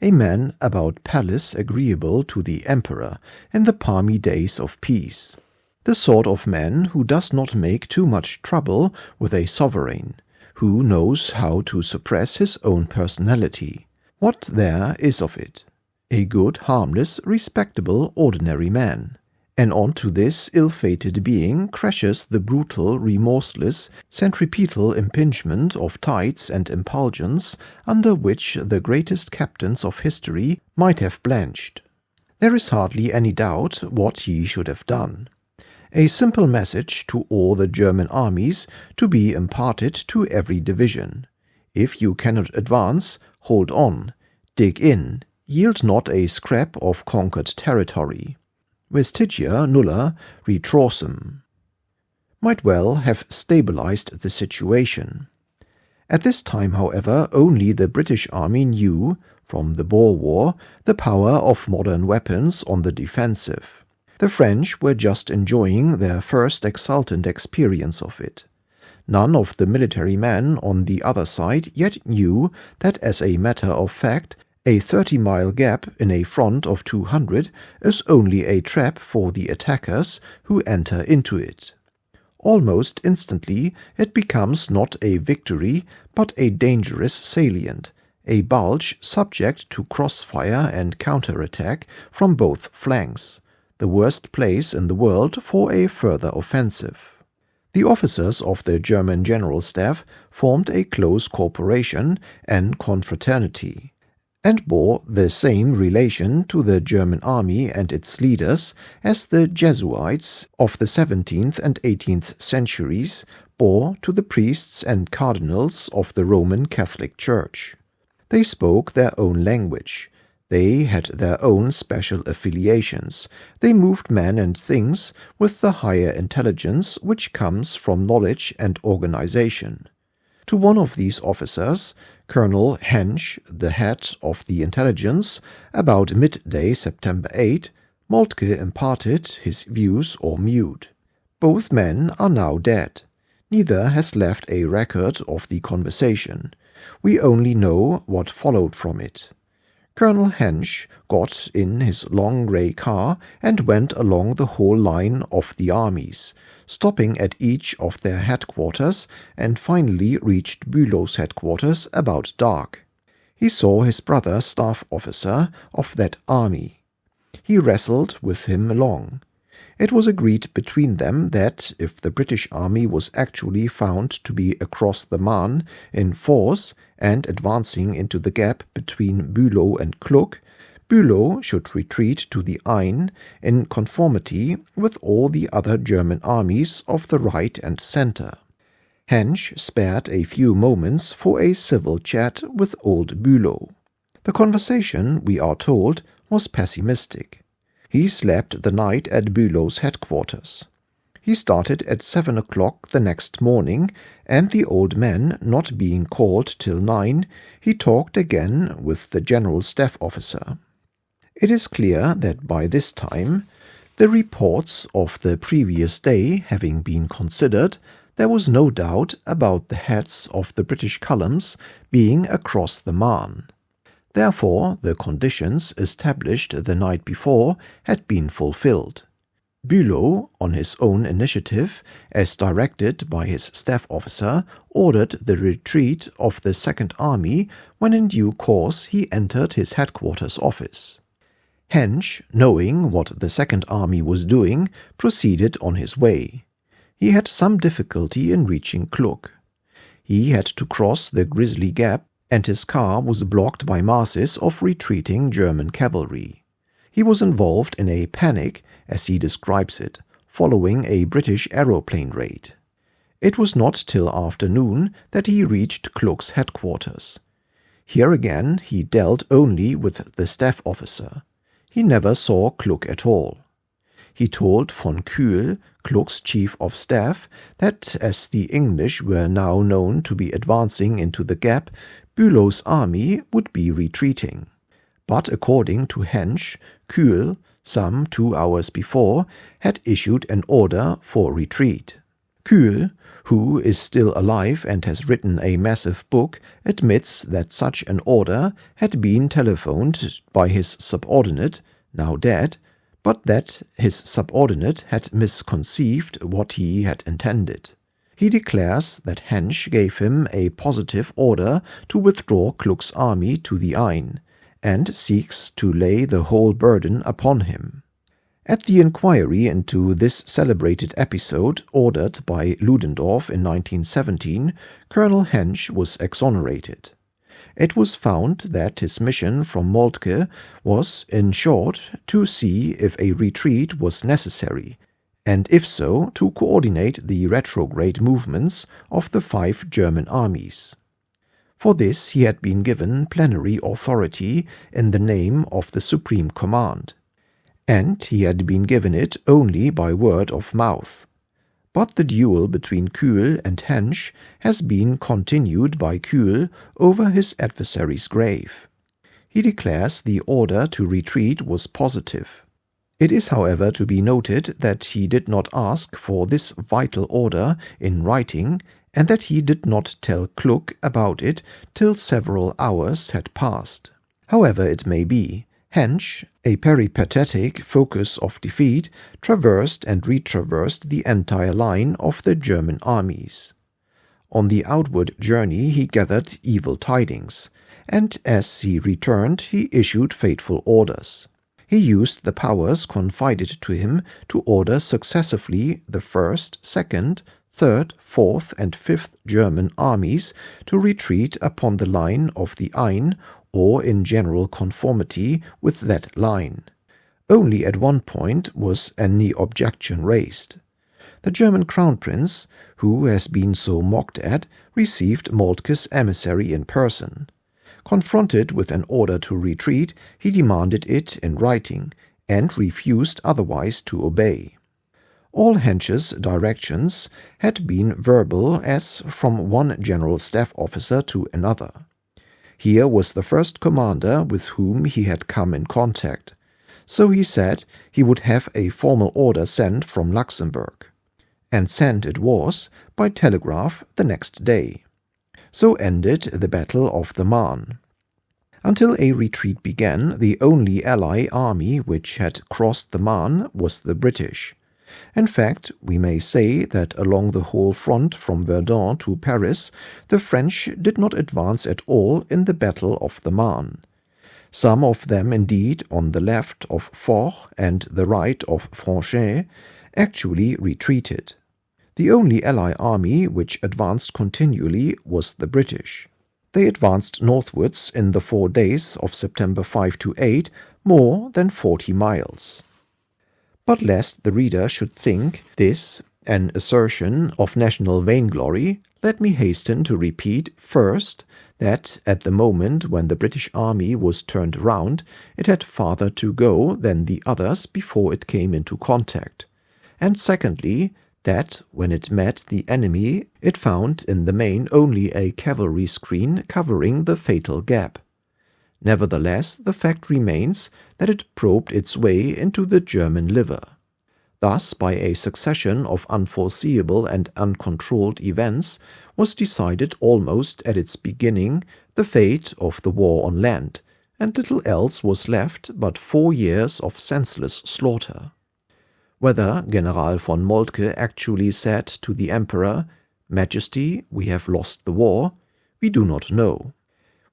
a man about palace agreeable to the emperor in the palmy days of peace, the sort of man who does not make too much trouble with a sovereign, who knows how to suppress his own personality. What there is of it. A good, harmless, respectable, ordinary man. And on to this ill-fated being crashes the brutal, remorseless, centripetal impingement of tides and impulsions under which the greatest captains of history might have blanched. There is hardly any doubt what he should have done. A simple message to all the German armies to be imparted to every division. If you cannot advance, hold on, dig in, yield not a scrap of conquered territory. Vestigia nulla retrorsum might well have stabilized the situation. At this time, however, only the British army knew, from the Boer War, the power of modern weapons on the defensive. The French were just enjoying their first exultant experience of it. None of the military men on the other side yet knew that, as a matter of fact, a 30-mile gap in a front of 200 is only a trap for the attackers who enter into it. Almost instantly it becomes not a victory, but a dangerous salient, a bulge subject to crossfire and counterattack from both flanks, the worst place in the world for a further offensive. The officers of the German General Staff formed a close corporation and confraternity, and bore the same relation to the German army and its leaders as the Jesuits of the 17th and 18th centuries bore to the priests and cardinals of the Roman Catholic Church. They spoke their own language. They had their own special affiliations. They moved men and things with the higher intelligence which comes from knowledge and organization. To one of these officers, Colonel Hensch, the head of the intelligence, about midday September 8, Moltke imparted his views or mute. Both men are now dead. Neither has left a record of the conversation. We only know what followed from it. Colonel Hensch got in his long grey car and went along the whole line of the armies, stopping at each of their headquarters, and finally reached Bülow's headquarters about dark. He saw his brother staff officer of that army. He wrestled with him long. It was agreed between them that if the British army was actually found to be across the Marne in force and advancing into the gap between Bülow and Kluck, Bülow should retreat to the Ain in conformity with all the other German armies of the right and centre. Hensch spared a few moments for a civil chat with old Bülow. The conversation, we are told, was pessimistic. He slept the night at Bülow's headquarters. He started at 7 o'clock the next morning, and the old man not being called till 9, he talked again with the general staff officer. It is clear that by this time, the reports of the previous day having been considered, there was no doubt about the heads of the British columns being across the Marne. Therefore, the conditions established the night before had been fulfilled. Bülow, on his own initiative, as directed by his staff officer, ordered the retreat of the Second Army when in due course he entered his headquarters office. Hensch, knowing what the Second Army was doing, proceeded on his way. He had some difficulty in reaching Kluck. He had to cross the Grisly Gap, and his car was blocked by masses of retreating German cavalry. He was involved in a panic, as he describes it, following a British aeroplane raid. It was not till afternoon that he reached Kluck's headquarters. Here again he dealt only with the staff officer. He never saw Kluck at all. He told von Kühl, Kluck's chief of staff, that as the English were now known to be advancing into the gap, Bülow's army would be retreating. But according to Hensch, Kühl, some 2 hours before, had issued an order for retreat. Kühl, who is still alive and has written a massive book, admits that such an order had been telephoned by his subordinate, now dead, but that his subordinate had misconceived what he had intended. He declares that Hensch gave him a positive order to withdraw Kluck's army to the Ain, and seeks to lay the whole burden upon him. At the inquiry into this celebrated episode ordered by Ludendorff in 1917, Colonel Hensch was exonerated. It was found that his mission from Moltke was, in short, to see if a retreat was necessary, and if so, to coordinate the retrograde movements of the 5 German armies. For this he had been given plenary authority in the name of the Supreme Command, and he had been given it only by word of mouth. But the duel between Kühl and Hensch has been continued by Kühl over his adversary's grave. He declares the order to retreat was positive. It is, however, to be noted that he did not ask for this vital order in writing, and that he did not tell Kluck about it till several hours had passed. However it may be, Hensch, a peripatetic focus of defeat, traversed and retraversed the entire line of the German armies. On the outward journey he gathered evil tidings, and as he returned he issued fateful orders. He used the powers confided to him to order successively the 1st, 2nd, 3rd, 4th, and 5th German armies to retreat upon the line of the Ain, or in general conformity with that line. Only at one point was any objection raised. The German Crown Prince, who has been so mocked at, received Moltke's emissary in person. Confronted with an order to retreat, he demanded it in writing, and refused otherwise to obey. All Hensch's directions had been verbal as from one general staff officer to another. Here was the first commander with whom he had come in contact, so he said he would have a formal order sent from Luxembourg. and sent it was by telegraph the next day. So ended the Battle of the Marne. Until a retreat began, the only Ally army which had crossed the Marne was the British. In fact, we may say that along the whole front from Verdun to Paris, the French did not advance at all in the Battle of the Marne. Some of them, indeed, on the left of Foch and the right of Franchet, actually retreated. The only Ally army which advanced continually was the British. They advanced northwards in the 4 days of September 5 to 8 more than 40 miles. But lest the reader should think this an assertion of national vainglory, let me hasten to repeat, first, that at the moment when the British army was turned round, it had farther to go than the others before it came into contact, and secondly, that when it met the enemy, it found in the main only a cavalry screen covering the fatal gap. Nevertheless, the fact remains that it probed its way into the German liver. Thus, by a succession of unforeseeable and uncontrolled events, was decided almost at its beginning the fate of the war on land, and little else was left but 4 years of senseless slaughter. Whether General von Moltke actually said to the Emperor, "Majesty, we have lost the war," we do not know.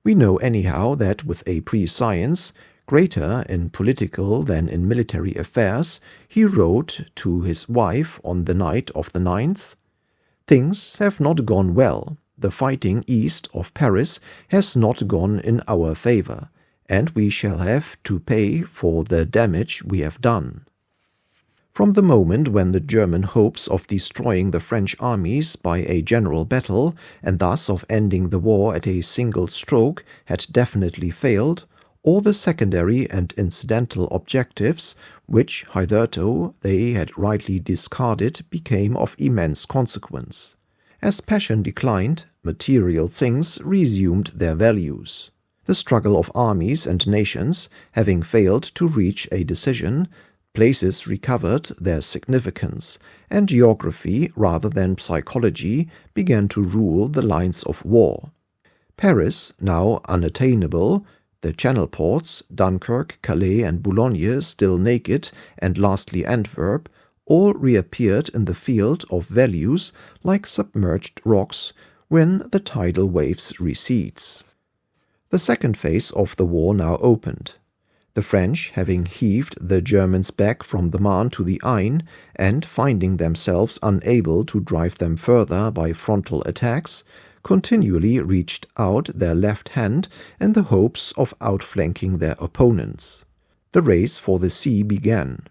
We know anyhow that with a prescience, greater in political than in military affairs, he wrote to his wife on the night of the 9th, "Things have not gone well. The fighting east of Paris has not gone in our favor, and we shall have to pay for the damage we have done." From the moment when the German hopes of destroying the French armies by a general battle, and thus of ending the war at a single stroke, had definitely failed, all the secondary and incidental objectives, which hitherto they had rightly discarded, became of immense consequence. As passion declined, material things resumed their values. The struggle of armies and nations, having failed to reach a decision, places recovered their significance, and geography rather than psychology began to rule the lines of war. Paris, now unattainable, the Channel ports, Dunkirk, Calais and Boulogne still naked, and lastly Antwerp, all reappeared in the field of values like submerged rocks when the tidal waves recedes. The second phase of the war now opened. The French, having heaved the Germans back from the Marne to the Aisne, and finding themselves unable to drive them further by frontal attacks, continually reached out their left hand in the hopes of outflanking their opponents. The race for the sea began.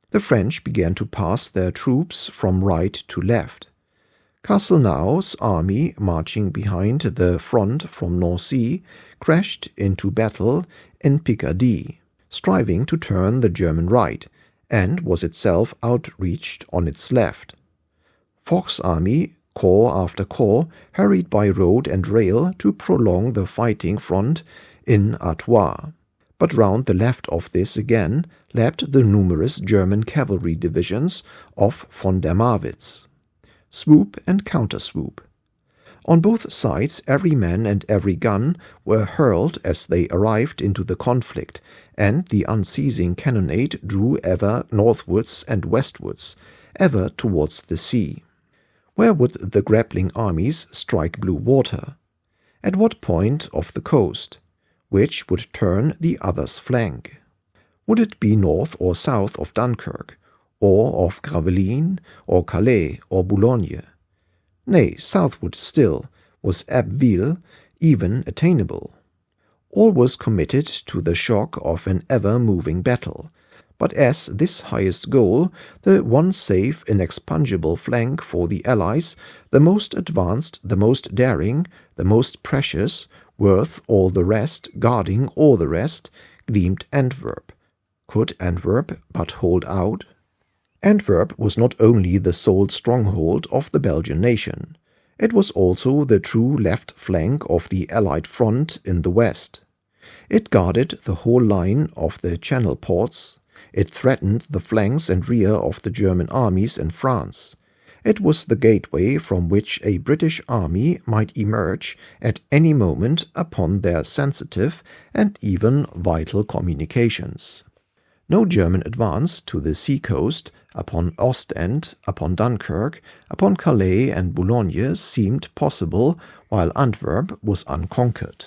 The French began to pass their troops from right to left. Castelnau's army, marching behind the front from Nancy, crashed into battle in Picardy, striving to turn the German right, and was itself outreached on its left. Foch's army, corps after corps, hurried by road and rail to prolong the fighting front in Artois. But round the left of this again leapt the numerous German cavalry divisions of von der Marwitz. Swoop and counter-swoop. On both sides every man and every gun were hurled as they arrived into the conflict, and the unceasing cannonade drew ever northwards and westwards, ever towards the sea. Where would the grappling armies strike blue water? At what point of the coast? Which would turn the other's flank? Would it be north or south of Dunkirk, or of Gravelines, or Calais, or Boulogne? Nay, southward still was Abbeville even attainable. All was committed to the shock of an ever-moving battle, but as this highest goal, the one safe, inexpugnable flank for the Allies, the most advanced, the most daring, the most precious, worth all the rest, guarding all the rest, gleamed Antwerp. Could Antwerp but hold out? Antwerp was not only the sole stronghold of the Belgian nation, it was also the true left flank of the Allied front in the west. It guarded the whole line of the Channel ports, it threatened the flanks and rear of the German armies in France, It was the gateway from which a British army might emerge at any moment upon their sensitive and even vital communications. No German advance to the sea-coast, upon Ostend, upon Dunkirk, upon Calais and Boulogne seemed possible, while Antwerp was unconquered.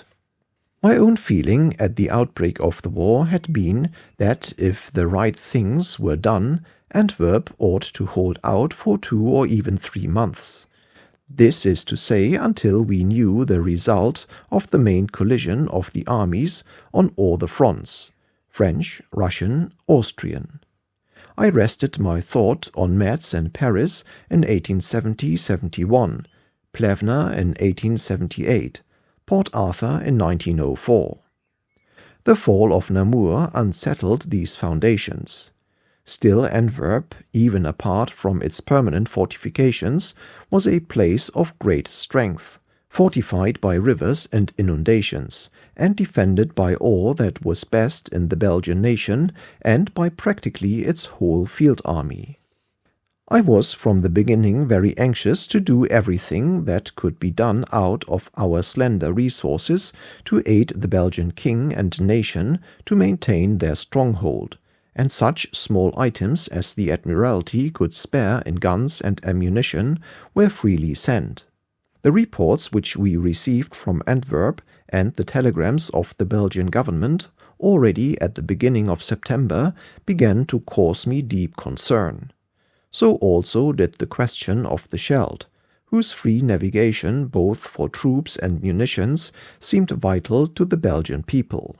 My own feeling at the outbreak of the war had been that if the right things were done, Antwerp ought to hold out for 2 or even 3 months. This is to say, until we knew the result of the main collision of the armies on all the fronts, French, Russian, Austrian. I rested my thought on Metz and Paris in 1870-71, Plevna in 1878, Port Arthur in 1904. The fall of Namur unsettled these foundations. Still, Antwerp, even apart from its permanent fortifications, was a place of great strength, fortified by rivers and inundations, and defended by all that was best in the Belgian nation and by practically its whole field army. I was from the beginning very anxious to do everything that could be done out of our slender resources to aid the Belgian king and nation to maintain their stronghold, and such small items as the Admiralty could spare in guns and ammunition were freely sent. The reports which we received from Antwerp and the telegrams of the Belgian government already at the beginning of September began to cause me deep concern. So also did the question of the Scheldt, whose free navigation both for troops and munitions seemed vital to the Belgian people.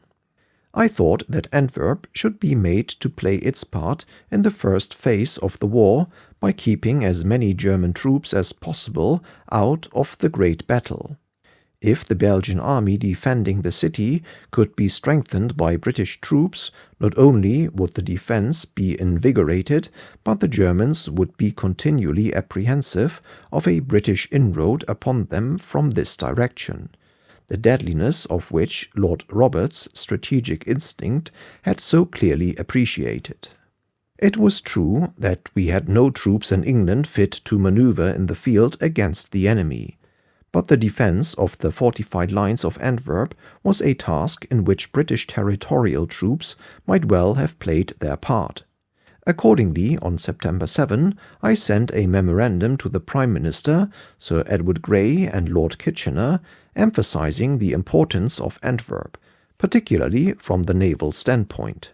I thought that Antwerp should be made to play its part in the first phase of the war by keeping as many German troops as possible out of the great battle. If the Belgian army defending the city could be strengthened by British troops, not only would the defense be invigorated, but the Germans would be continually apprehensive of a British inroad upon them from this direction, the deadliness of which Lord Roberts' strategic instinct had so clearly appreciated. It was true that we had no troops in England fit to maneuver in the field against the enemy, but the defense of the fortified lines of Antwerp was a task in which British territorial troops might well have played their part. Accordingly, on September 7, I sent a memorandum to the Prime Minister, Sir Edward Grey and Lord Kitchener, emphasizing the importance of Antwerp, particularly from the naval standpoint.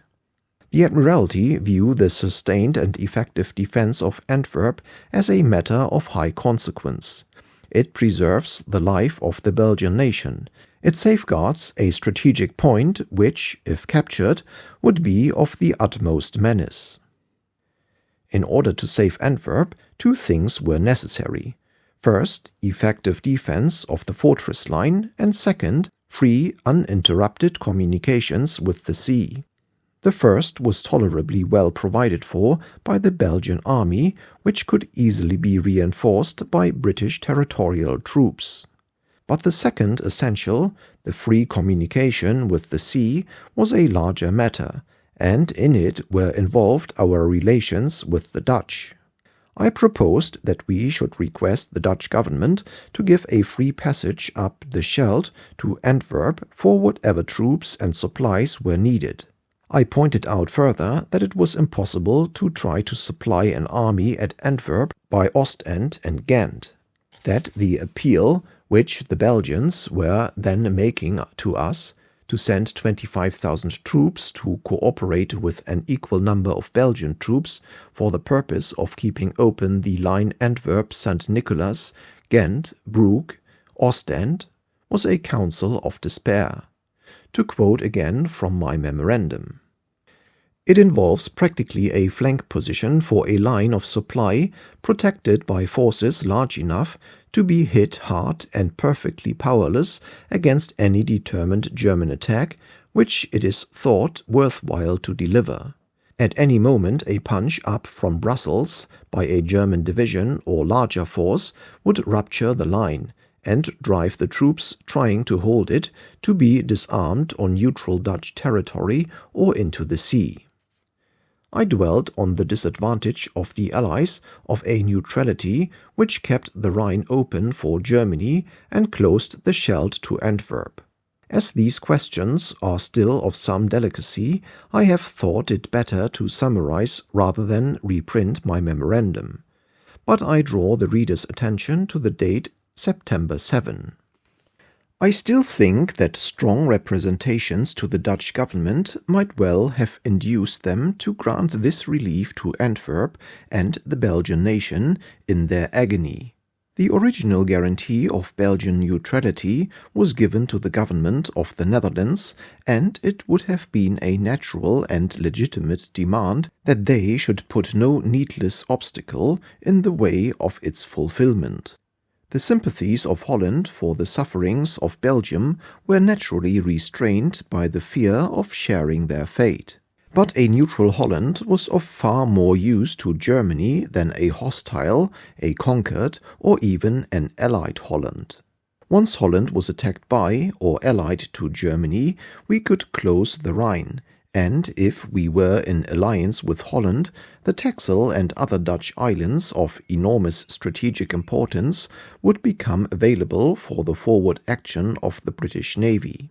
The Admiralty view the sustained and effective defense of Antwerp as a matter of high consequence. It preserves the life of the Belgian nation. It safeguards a strategic point which, if captured, would be of the utmost menace. In order to save Antwerp, 2 things were necessary. First, effective defense of the fortress line, and second, free, uninterrupted communications with the sea. The first was tolerably well provided for by the Belgian army, which could easily be reinforced by British territorial troops. But the second essential, the free communication with the sea, was a larger matter, and in it were involved our relations with the Dutch. I proposed that we should request the Dutch government to give a free passage up the Scheldt to Antwerp for whatever troops and supplies were needed. I pointed out further that it was impossible to try to supply an army at Antwerp by Ostend and Ghent, that the appeal which the Belgians were then making to us to send 25,000 troops to cooperate with an equal number of Belgian troops for the purpose of keeping open the line Antwerp-St. Nicholas, Ghent, Brugg, Ostend, was a counsel of despair. To quote again from my memorandum, it involves practically a flank position for a line of supply protected by forces large enough to be hit hard and perfectly powerless against any determined German attack which it is thought worthwhile to deliver. At any moment a punch up from Brussels by a German division or larger force would rupture the line and drive the troops trying to hold it to be disarmed on neutral Dutch territory or into the sea. I dwelt on the disadvantage of the Allies of a neutrality which kept the Rhine open for Germany and closed the Scheldt to Antwerp. As these questions are still of some delicacy, I have thought it better to summarize rather than reprint my memorandum. But I draw the reader's attention to the date September 7. I still think that strong representations to the Dutch government might well have induced them to grant this relief to Antwerp and the Belgian nation in their agony. The original guarantee of Belgian neutrality was given to the government of the Netherlands, and it would have been a natural and legitimate demand that they should put no needless obstacle in the way of its fulfillment. The sympathies of Holland for the sufferings of Belgium were naturally restrained by the fear of sharing their fate. But a neutral Holland was of far more use to Germany than a hostile, a conquered, or even an allied Holland. Once Holland was attacked by or allied to Germany, we could close the Rhine, and if we were in alliance with Holland, the Texel and other Dutch islands of enormous strategic importance would become available for the forward action of the British Navy.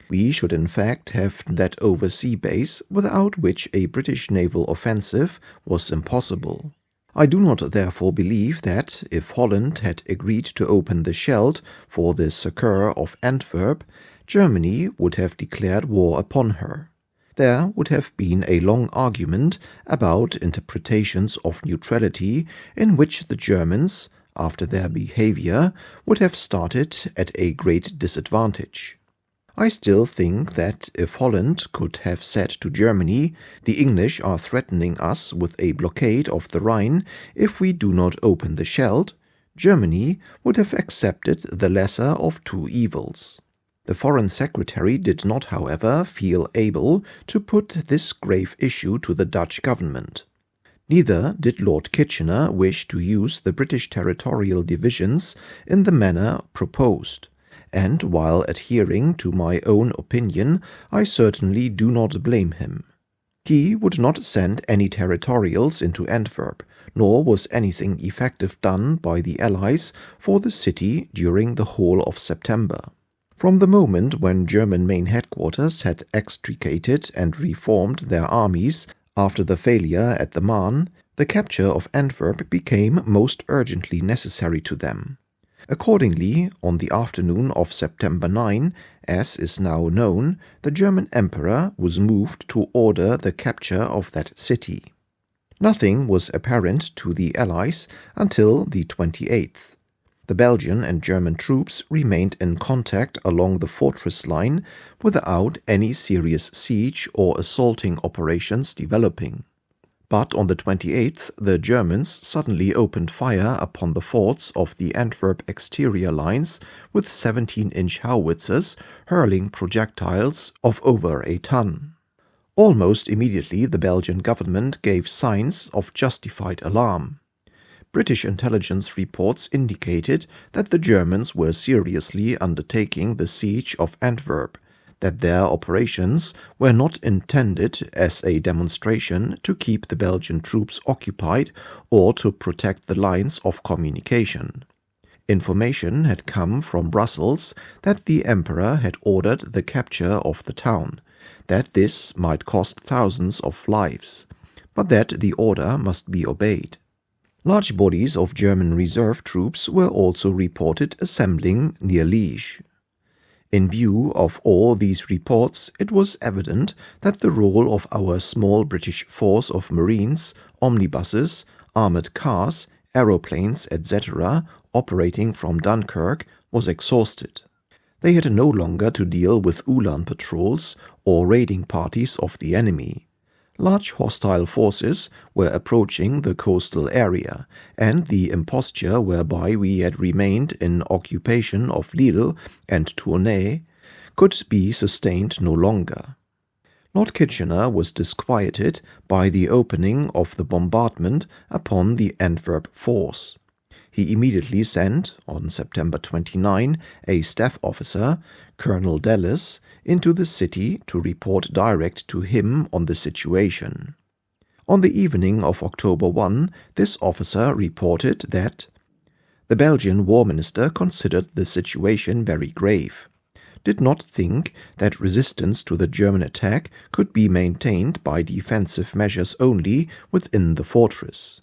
We should in fact have that oversea base without which a British naval offensive was impossible. I do not therefore believe that, if Holland had agreed to open the Scheldt for the succour of Antwerp, Germany would have declared war upon her. There would have been a long argument about interpretations of neutrality in which the Germans, after their behavior, would have started at a great disadvantage. I still think that if Holland could have said to Germany, "The English are threatening us with a blockade of the Rhine if we do not open the Scheldt," Germany would have accepted the lesser of two evils. The Foreign Secretary did not, however, feel able to put this grave issue to the Dutch government. Neither did Lord Kitchener wish to use the British territorial divisions in the manner proposed, and while adhering to my own opinion, I certainly do not blame him. He would not send any territorials into Antwerp, nor was anything effective done by the Allies for the city during the whole of September. From the moment when German main headquarters had extricated and reformed their armies after the failure at the Marne, the capture of Antwerp became most urgently necessary to them. Accordingly, on the afternoon of September 9, as is now known, the German Emperor was moved to order the capture of that city. Nothing was apparent to the Allies until the 28th. The Belgian and German troops remained in contact along the fortress line without any serious siege or assaulting operations developing. But on the 28th, the Germans suddenly opened fire upon the forts of the Antwerp exterior lines with 17-inch howitzers hurling projectiles of over a ton. Almost immediately, the Belgian government gave signs of justified alarm. British intelligence reports indicated that the Germans were seriously undertaking the siege of Antwerp, that their operations were not intended as a demonstration to keep the Belgian troops occupied or to protect the lines of communication. Information had come from Brussels that the Emperor had ordered the capture of the town, that this might cost thousands of lives, but that the order must be obeyed. Large bodies of German reserve troops were also reported assembling near Liège. In view of all these reports, it was evident that the role of our small British force of marines, omnibuses, armored cars, aeroplanes, etc., operating from Dunkirk was exhausted. They had no longer to deal with Ulan patrols or raiding parties of the enemy. Large hostile forces were approaching the coastal area, and the imposture whereby we had remained in occupation of Lille and Tournai could be sustained no longer. Lord Kitchener was disquieted by the opening of the bombardment upon the Antwerp force. He immediately sent, on September 29, a staff officer, Colonel Dallas, into the city to report direct to him on the situation. On the evening of October 1, this officer reported that the Belgian War Minister considered the situation very grave, did not think that resistance to the German attack could be maintained by defensive measures only within the fortress,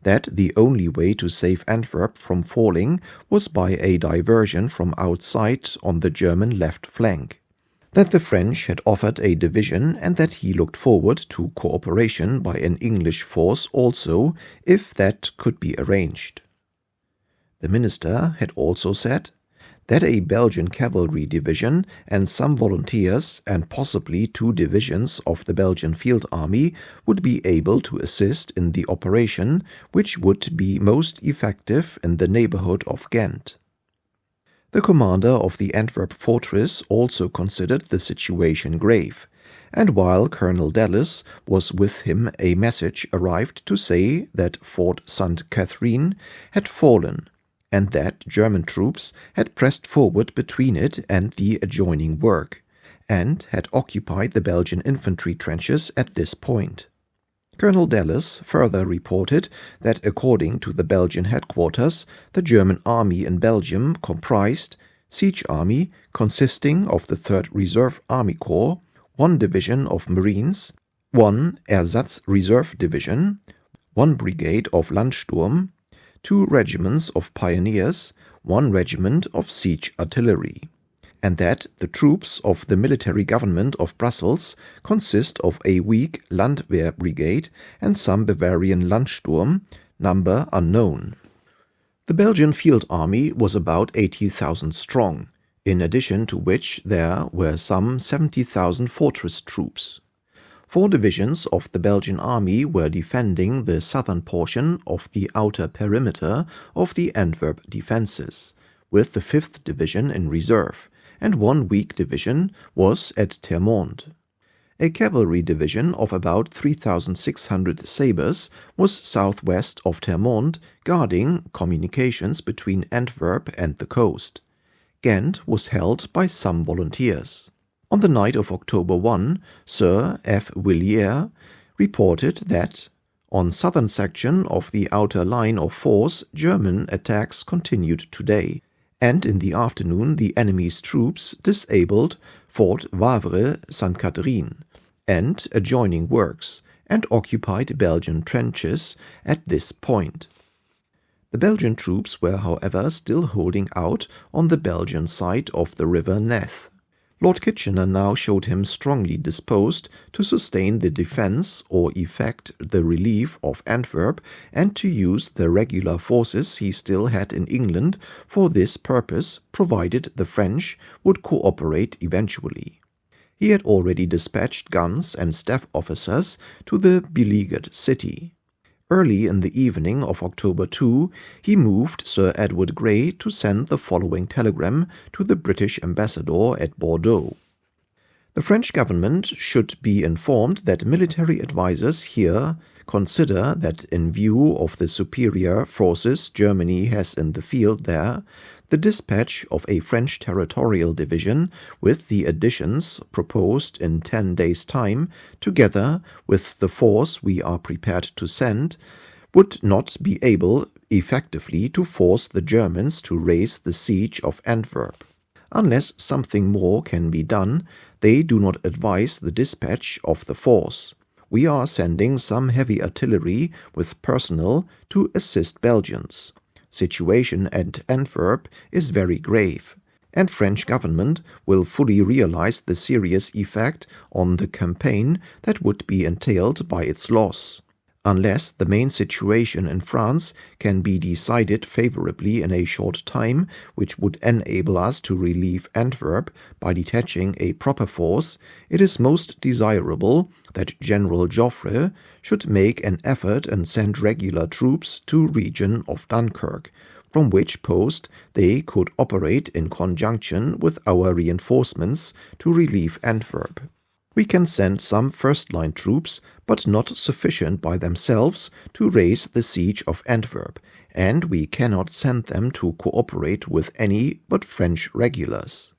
that the only way to save Antwerp from falling was by a diversion from outside on the German left flank, that the French had offered a division and that he looked forward to cooperation by an English force also, if that could be arranged. The minister had also said that a Belgian cavalry division and some volunteers and possibly 2 divisions of the Belgian Field Army would be able to assist in the operation, which would be most effective in the neighborhood of Ghent. The commander of the Antwerp fortress also considered the situation grave, and while Colonel Dallas was with him, a message arrived to say that Fort St. Catherine had fallen, and that German troops had pressed forward between it and the adjoining work, and had occupied the Belgian infantry trenches at this point. Colonel Dallas further reported that according to the Belgian headquarters, the German army in Belgium comprised siege army consisting of the 3rd Reserve Army Corps, 1 division of Marines, 1 Ersatz Reserve Division, 1 brigade of Landsturm, 2 regiments of Pioneers, 1 regiment of siege artillery, and that the troops of the military government of Brussels consist of a weak Landwehr brigade and some Bavarian Landsturm, number unknown. The Belgian Field Army was about 80,000 strong, in addition to which there were some 70,000 fortress troops. 4 divisions of the Belgian army were defending the southern portion of the outer perimeter of the Antwerp defenses, with the 5th Division in reserve, and 1 weak division was at Termonde. A cavalry division of about 3,600 sabres was southwest of Termonde, guarding communications between Antwerp and the coast. Ghent was held by some volunteers. On the night of October 1, Sir F. Villiers reported that on southern section of the outer line of force German attacks continued today, and in the afternoon the enemy's troops disabled Fort Wavre St. Catherine and adjoining works, and occupied Belgian trenches at this point. The Belgian troops were, however, still holding out on the Belgian side of the river Neth. Lord Kitchener now showed him strongly disposed to sustain the defense or effect the relief of Antwerp and to use the regular forces he still had in England for this purpose, provided the French would cooperate eventually. He had already dispatched guns and staff officers to the beleaguered city. Early in the evening of October 2, he moved Sir Edward Grey to send the following telegram to the British ambassador at Bordeaux. The French government should be informed that military advisers here consider that in view of the superior forces Germany has in the field there, the dispatch of a French territorial division with the additions proposed in 10 days' time, together with the force we are prepared to send, would not be able effectively to force the Germans to raise the siege of Antwerp. Unless something more can be done, they do not advise the dispatch of the force. We are sending some heavy artillery with personnel to assist Belgians. Situation at Antwerp is very grave, and French government will fully realize the serious effect on the campaign that would be entailed by its loss. Unless the main situation in France can be decided favorably in a short time, which would enable us to relieve Antwerp by detaching a proper force, it is most desirable that General Joffre should make an effort and send regular troops to region of Dunkirk, from which post they could operate in conjunction with our reinforcements to relieve Antwerp. We can send some first-line troops, but not sufficient by themselves to raise the siege of Antwerp, and we cannot send them to cooperate with any but French regulars.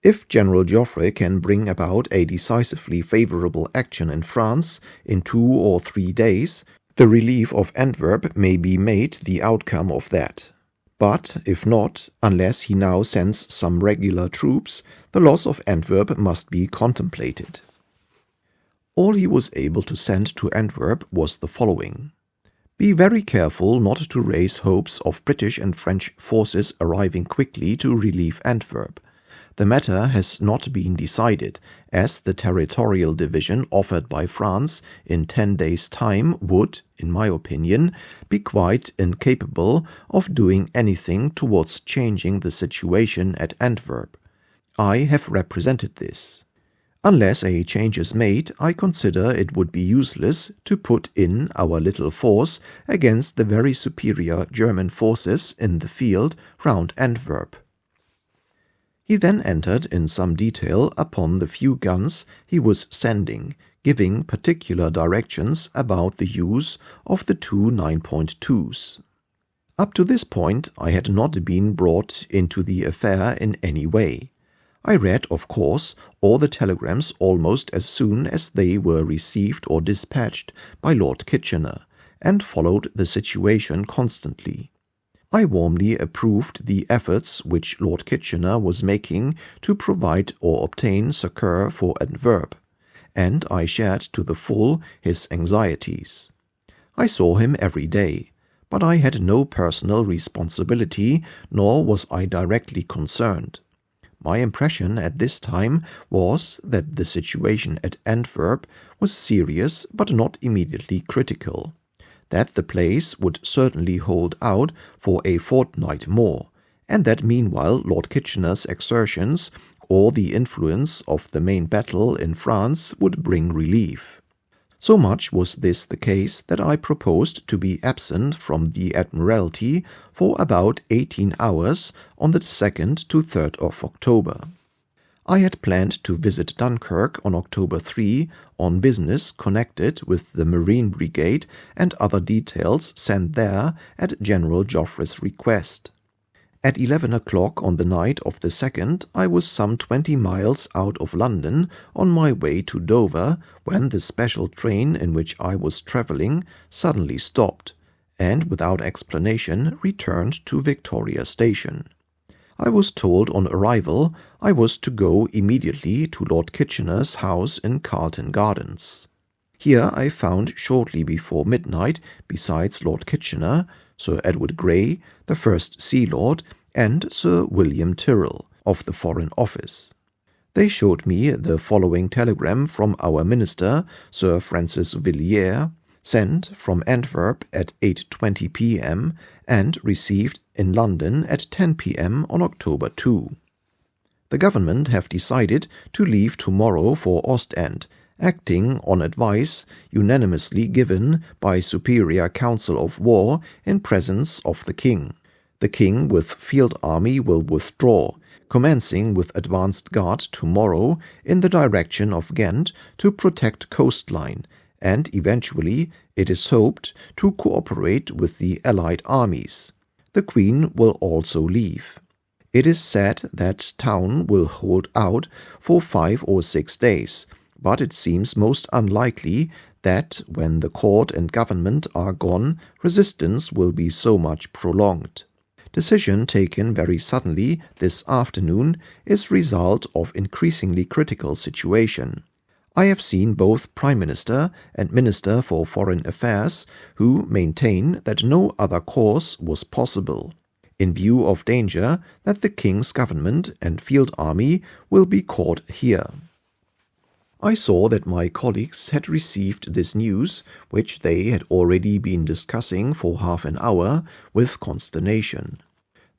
If General Joffre can bring about a decisively favorable action in France in 2 or 3 days, the relief of Antwerp may be made the outcome of that. But if not, unless he now sends some regular troops, the loss of Antwerp must be contemplated. All he was able to send to Antwerp was the following: Be very careful not to raise hopes of British and French forces arriving quickly to relieve Antwerp. The matter has not been decided, as the territorial division offered by France in 10 days' time would, in my opinion, be quite incapable of doing anything towards changing the situation at Antwerp. I have represented this. Unless a change is made, I consider it would be useless to put in our little force against the very superior German forces in the field round Antwerp. He then entered in some detail upon the few guns he was sending, giving particular directions about the use of the 2 9.2s. Up to this point I had not been brought into the affair in any way. I read, of course, all the telegrams almost as soon as they were received or dispatched by Lord Kitchener, and followed the situation constantly. I warmly approved the efforts which Lord Kitchener was making to provide or obtain succour for Antwerp, and I shared to the full his anxieties. I saw him every day, but I had no personal responsibility, nor was I directly concerned. My impression at this time was that the situation at Antwerp was serious but not immediately critical, that the place would certainly hold out for a fortnight more, and that meanwhile Lord Kitchener's exertions or the influence of the main battle in France would bring relief. So much was this the case that I proposed to be absent from the Admiralty for about 18 hours on the 2nd to 3rd of October. I had planned to visit Dunkirk on October 3 on business connected with the Marine Brigade and other details sent there at General Joffre's request. At 11 o'clock on the night of the 2nd, I was some 20 miles out of London on my way to Dover when the special train in which I was travelling suddenly stopped, and without explanation returned to Victoria Station. I was told on arrival I was to go immediately to Lord Kitchener's house in Carlton Gardens. Here I found shortly before midnight, besides Lord Kitchener, Sir Edward Grey, the First Sea Lord, and Sir William Tyrrell, of the Foreign Office. They showed me the following telegram from our Minister, Sir Francis Villiers, sent from Antwerp at 8:20 p.m. and received in London at 10 p.m. on October 2. The government have decided to leave tomorrow for Ostend, acting on advice unanimously given by Superior Council of War in presence of the King. The King with field army will withdraw, commencing with advanced guard tomorrow in the direction of Ghent to protect coastline, and eventually, it is hoped, to cooperate with the Allied armies. The Queen will also leave. It is said that town will hold out for 5 or 6 days, but it seems most unlikely that, when the court and government are gone, resistance will be so much prolonged. Decision taken very suddenly this afternoon is result of increasingly critical situation. I have seen both Prime Minister and Minister for Foreign Affairs who maintain that no other course was possible, in view of danger that the King's government and field army will be caught here. I saw that my colleagues had received this news, which they had already been discussing for half an hour, with consternation.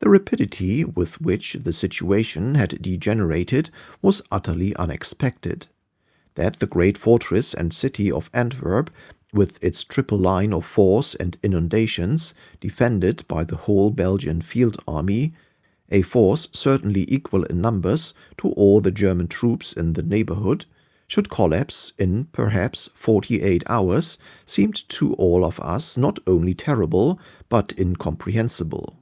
The rapidity with which the situation had degenerated was utterly unexpected. That the great fortress and city of Antwerp, with its triple line of force and inundations, defended by the whole Belgian field army, a force certainly equal in numbers to all the German troops in the neighborhood, should collapse in perhaps 48 hours, seemed to all of us not only terrible but incomprehensible.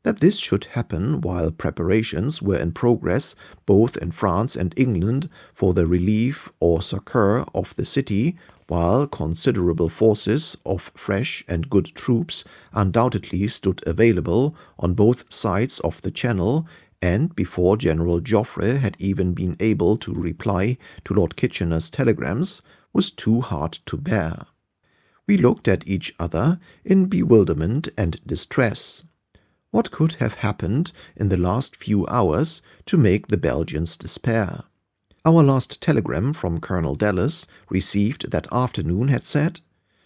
That this should happen while preparations were in progress both in France and England for the relief or succor of the city, while considerable forces of fresh and good troops undoubtedly stood available on both sides of the Channel, and before General Joffre had even been able to reply to Lord Kitchener's telegrams, was too hard to bear. We looked at each other in bewilderment and distress. What could have happened in the last few hours to make the Belgians despair? Our last telegram from Colonel Dallas, received that afternoon, had said,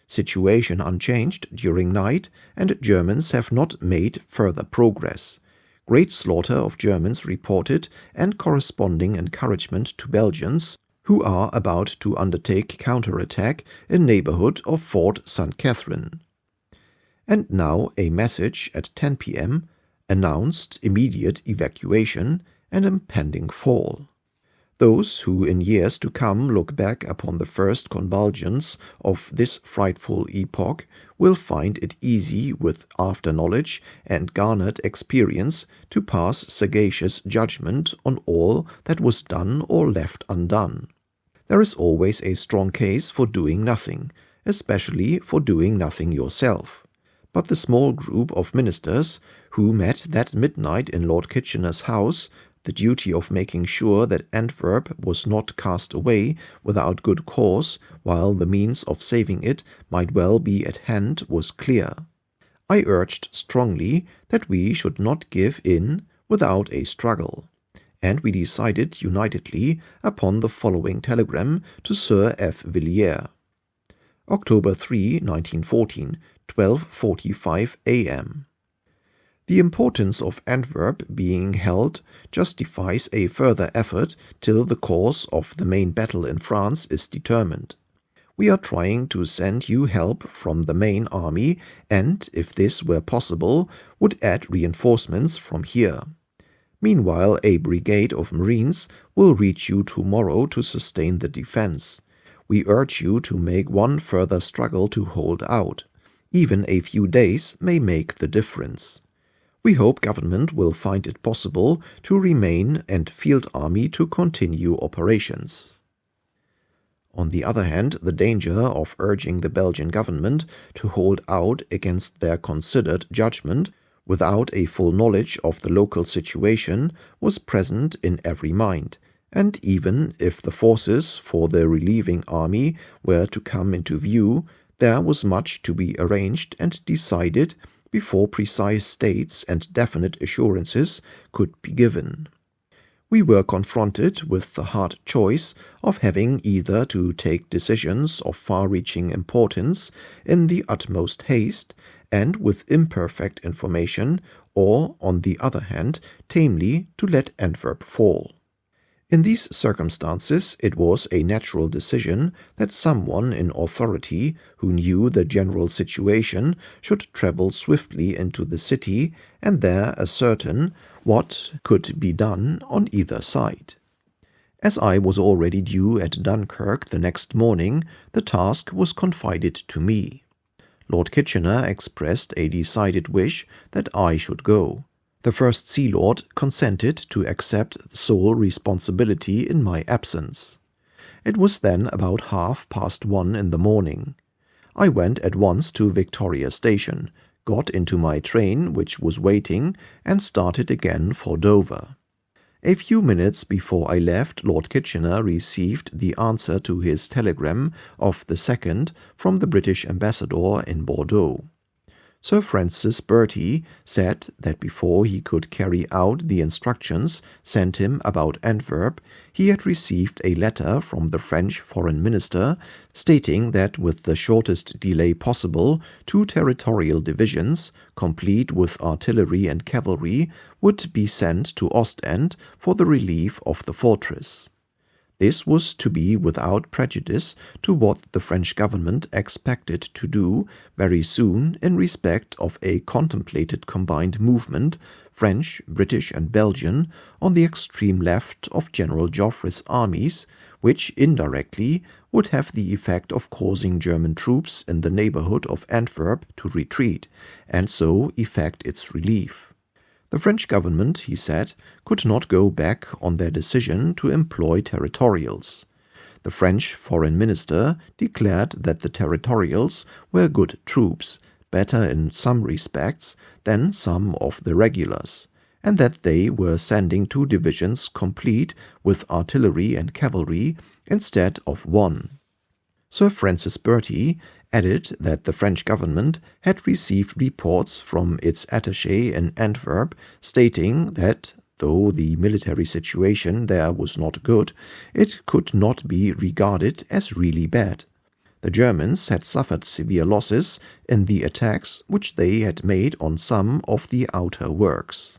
"Situation unchanged during night, and Germans have not made further progress. Great slaughter of Germans reported, and corresponding encouragement to Belgians, who are about to undertake counterattack in neighborhood of Fort St. Catherine." And now a message at 10 p.m. announced immediate evacuation and impending fall. Those who in years to come look back upon the first convulsions of this frightful epoch will find it easy with after-knowledge and garnered experience to pass sagacious judgment on all that was done or left undone. There is always a strong case for doing nothing, especially for doing nothing yourself. But the small group of ministers who met that midnight in Lord Kitchener's house, the duty of making sure that Antwerp was not cast away without good cause, while the means of saving it might well be at hand, was clear. I urged strongly that we should not give in without a struggle, and we decided unitedly upon the following telegram to Sir F. Villiers. October 3, 1914, 12:45 a.m. The importance of Antwerp being held justifies a further effort till the course of the main battle in France is determined. We are trying to send you help from the main army, and, if this were possible, would add reinforcements from here. Meanwhile, a brigade of Marines will reach you tomorrow to sustain the defense. We urge you to make one further struggle to hold out. Even a few days may make the difference. We hope government will find it possible to remain and field army to continue operations. On the other hand, the danger of urging the Belgian government to hold out against their considered judgment without a full knowledge of the local situation was present in every mind, and even if the forces for the relieving army were to come into view, there was much to be arranged and decided before precise dates and definite assurances could be given. We were confronted with the hard choice of having either to take decisions of far-reaching importance in the utmost haste and with imperfect information, or, on the other hand, tamely to let Antwerp fall. In these circumstances, it was a natural decision that someone in authority who knew the general situation should travel swiftly into the city and there ascertain what could be done on either side. As I was already due at Dunkirk the next morning, the task was confided to me. Lord Kitchener expressed a decided wish that I should go. The First Sea Lord consented to accept sole responsibility in my absence. It was then about 1:30 in the morning. I went at once to Victoria Station, got into my train, which was waiting, and started again for Dover. A few minutes before I left, Lord Kitchener received the answer to his telegram of the 2nd from the British ambassador in Bordeaux. Sir Francis Bertie said that before he could carry out the instructions sent him about Antwerp, he had received a letter from the French Foreign Minister stating that with the shortest delay possible, 2 territorial divisions, complete with artillery and cavalry, would be sent to Ostend for the relief of the fortress. This was to be without prejudice to what the French government expected to do very soon in respect of a contemplated combined movement, French, British and Belgian, on the extreme left of General Joffre's armies, which indirectly would have the effect of causing German troops in the neighborhood of Antwerp to retreat, and so effect its relief. The French government, he said, could not go back on their decision to employ territorials. The French foreign minister declared that the territorials were good troops, better in some respects than some of the regulars, and that they were sending 2 divisions complete with artillery and cavalry instead of 1. Sir Francis Bertie added that the French government had received reports from its attaché in Antwerp stating that, though the military situation there was not good, it could not be regarded as really bad. The Germans had suffered severe losses in the attacks which they had made on some of the outer works.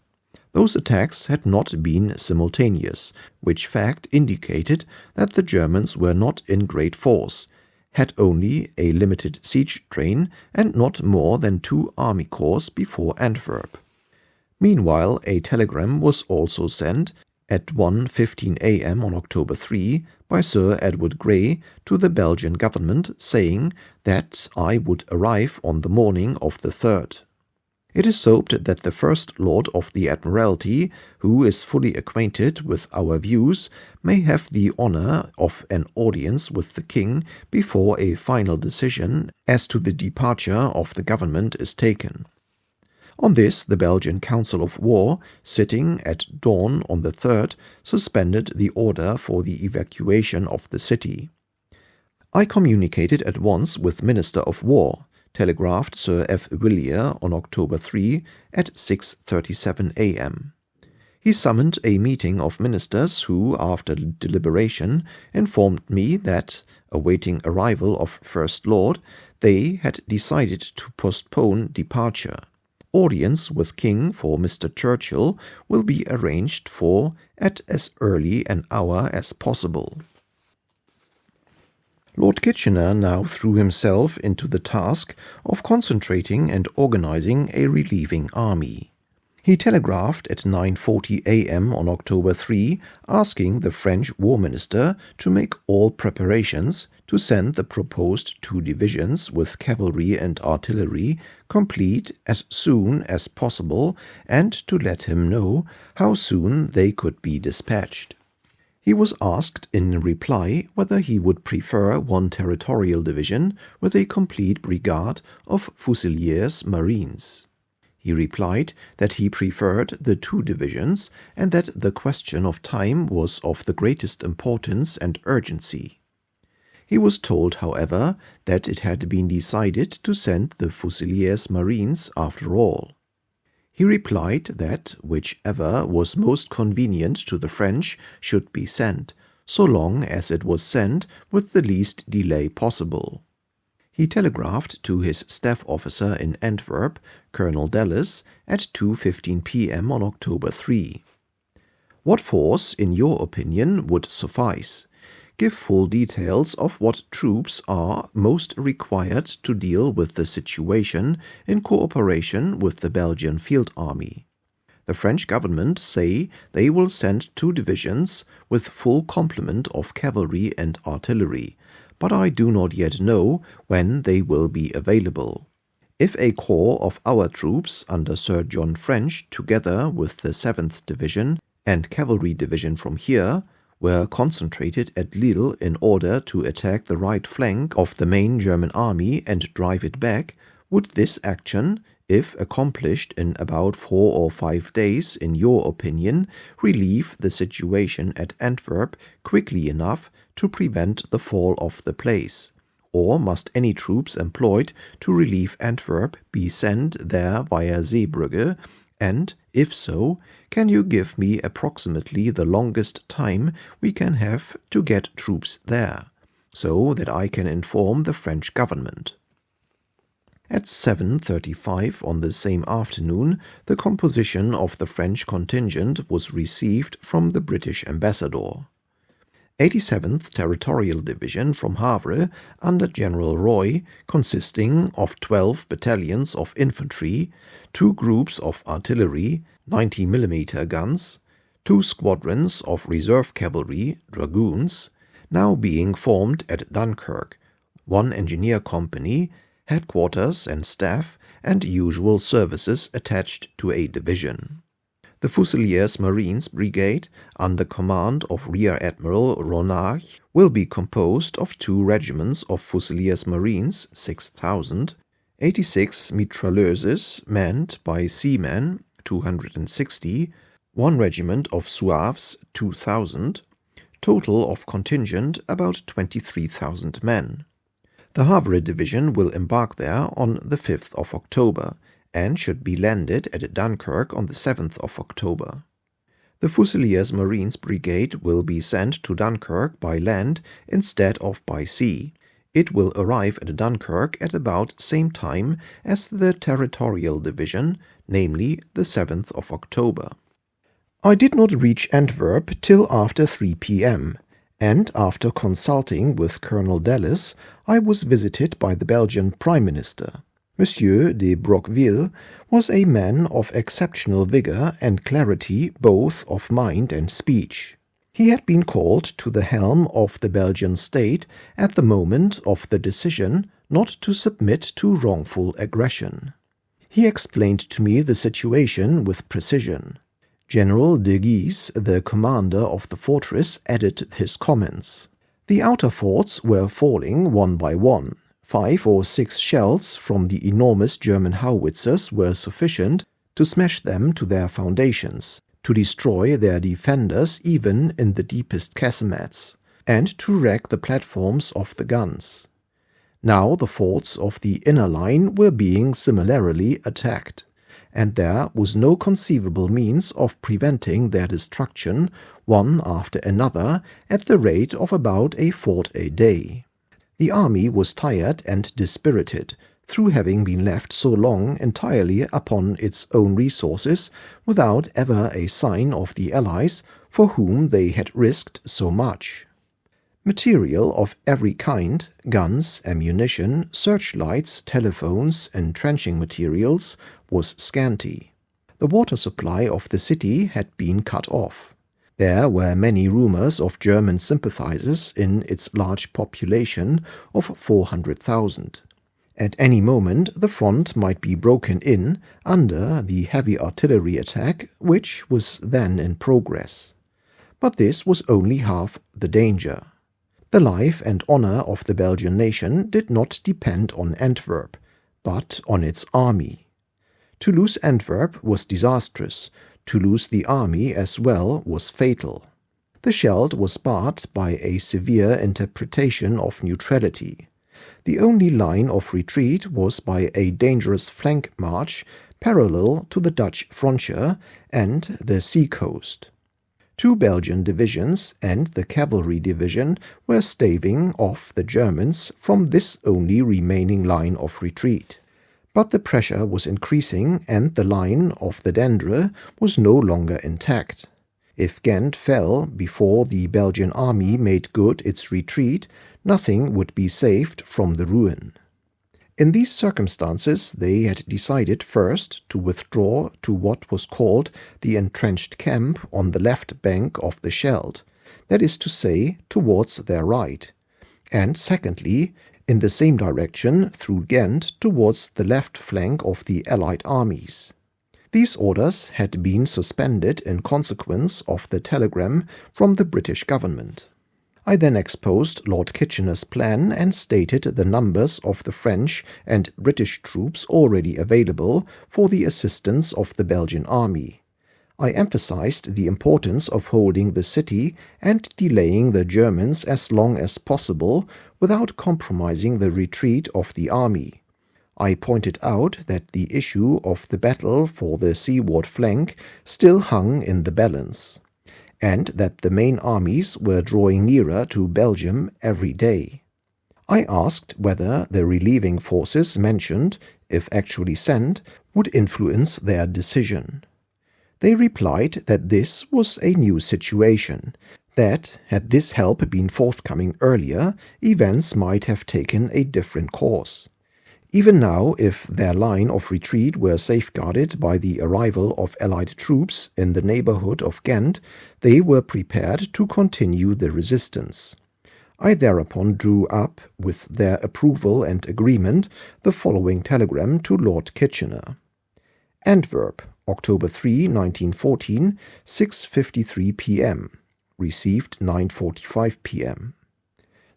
Those attacks had not been simultaneous, which fact indicated that the Germans were not in great force, had only a limited siege train and not more than 2 army corps before Antwerp. Meanwhile, a telegram was also sent at 1:15 a.m. on October 3 by Sir Edward Grey to the Belgian government saying that I would arrive on the morning of the 3rd. It is hoped that the First Lord of the Admiralty, who is fully acquainted with our views, may have the honor of an audience with the King before a final decision as to the departure of the government is taken. On this, the Belgian Council of War, sitting at dawn on the 3rd, suspended the order for the evacuation of the city. I communicated at once with Minister of War, telegraphed Sir F. Villiers on October 3 at 6:37 a.m. He summoned a meeting of ministers who, after deliberation, informed me that, awaiting arrival of First Lord, they had decided to postpone departure. Audience with King for Mr. Churchill will be arranged for at as early an hour as possible. Lord Kitchener now threw himself into the task of concentrating and organizing a relieving army. He telegraphed at 9:40 a.m. on October 3, asking the French War Minister to make all preparations to send the proposed 2 divisions with cavalry and artillery complete as soon as possible and to let him know how soon they could be dispatched. He was asked in reply whether he would prefer 1 territorial division with a complete brigade of Fusiliers Marines. He replied that he preferred the 2 divisions and that the question of time was of the greatest importance and urgency. He was told, however, that it had been decided to send the Fusiliers Marines after all. He replied that whichever was most convenient to the French should be sent, so long as it was sent with the least delay possible. He telegraphed to his staff officer in Antwerp, Colonel Dallas, at 2:15 p.m. on October 3. What force, in your opinion, would suffice? Give full details of what troops are most required to deal with the situation in cooperation with the Belgian Field Army. The French government say they will send 2 divisions with full complement of cavalry and artillery, but I do not yet know when they will be available. If a corps of our troops under Sir John French, together with the 7th Division and cavalry division from here, were concentrated at Lille in order to attack the right flank of the main German army and drive it back, would this action, if accomplished in about 4 or 5 days, in your opinion, relieve the situation at Antwerp quickly enough to prevent the fall of the place? Or must any troops employed to relieve Antwerp be sent there via Zeebrugge? And, if so, can you give me approximately the longest time we can have to get troops there, so that I can inform the French government? At 7:35 on the same afternoon, the composition of the French contingent was received from the British ambassador. 87th Territorial Division from Havre under General Roy, consisting of 12 battalions of infantry, 2 groups of artillery, 90mm guns, 2 squadrons of reserve cavalry, dragoons, now being formed at Dunkirk, 1 engineer company, headquarters and staff, and usual services attached to a division. The Fusiliers Marines Brigade, under command of Rear Admiral Ronach, will be composed of 2 regiments of Fusiliers Marines, 6,000, 86 mitrailleuses manned by seamen, 260, 1 regiment of Zouaves, 2,000, total of contingent about 23,000 men. The Havre Division will embark there on the 5th of October, and should be landed at Dunkirk on the 7th of October. The Fusiliers Marines Brigade will be sent to Dunkirk by land instead of by sea. It will arrive at Dunkirk at about same time as the Territorial Division, namely the 7th of October. I did not reach Antwerp till after 3 p.m., and after consulting with Colonel Dallas, I was visited by the Belgian Prime Minister. Monsieur de Broqueville was a man of exceptional vigor and clarity both of mind and speech. He had been called to the helm of the Belgian state at the moment of the decision not to submit to wrongful aggression. He explained to me the situation with precision. General de Guise, the commander of the fortress, added his comments. The outer forts were falling one by one. 5 or 6 shells from the enormous German howitzers were sufficient to smash them to their foundations, to destroy their defenders even in the deepest casemates, and to wreck the platforms of the guns. Now the forts of the inner line were being similarly attacked, and there was no conceivable means of preventing their destruction one after another at the rate of about a fort a day. The army was tired and dispirited through having been left so long entirely upon its own resources without ever a sign of the Allies for whom they had risked so much. Material of every kind, guns, ammunition, searchlights, telephones, entrenching materials, was scanty. The water supply of the city had been cut off. There were many rumors of German sympathizers in its large population of 400,000. At any moment the front might be broken in under the heavy artillery attack which was then in progress. But this was only half the danger. The life and honor of the Belgian nation did not depend on Antwerp, but on its army. To lose Antwerp was disastrous. To lose the army as well was fatal. The Scheldt was barred by a severe interpretation of neutrality. The only line of retreat was by a dangerous flank march parallel to the Dutch frontier and the sea coast. 2 Belgian divisions and the cavalry division were staving off the Germans from this only remaining line of retreat. But the pressure was increasing and the line of the Dendre was no longer intact. If Ghent fell before the Belgian army made good its retreat, nothing would be saved from the ruin. In these circumstances they had decided first to withdraw to what was called the entrenched camp on the left bank of the Scheldt, that is to say, towards their right, and secondly, in the same direction through Ghent towards the left flank of the Allied armies. These orders had been suspended in consequence of the telegram from the British government. I then exposed Lord Kitchener's plan and stated the numbers of the French and British troops already available for the assistance of the Belgian army. I emphasized the importance of holding the city and delaying the Germans as long as possible without compromising the retreat of the army. I pointed out that the issue of the battle for the seaward flank still hung in the balance, and that the main armies were drawing nearer to Belgium every day. I asked whether the relieving forces mentioned, if actually sent, would influence their decision. They replied that this was a new situation, that, had this help been forthcoming earlier, events might have taken a different course. Even now, if their line of retreat were safeguarded by the arrival of Allied troops in the neighborhood of Ghent, they were prepared to continue the resistance. I thereupon drew up, with their approval and agreement, the following telegram to Lord Kitchener. Antwerp, October 3, 1914, 6:53 p.m. Received 9:45 p.m.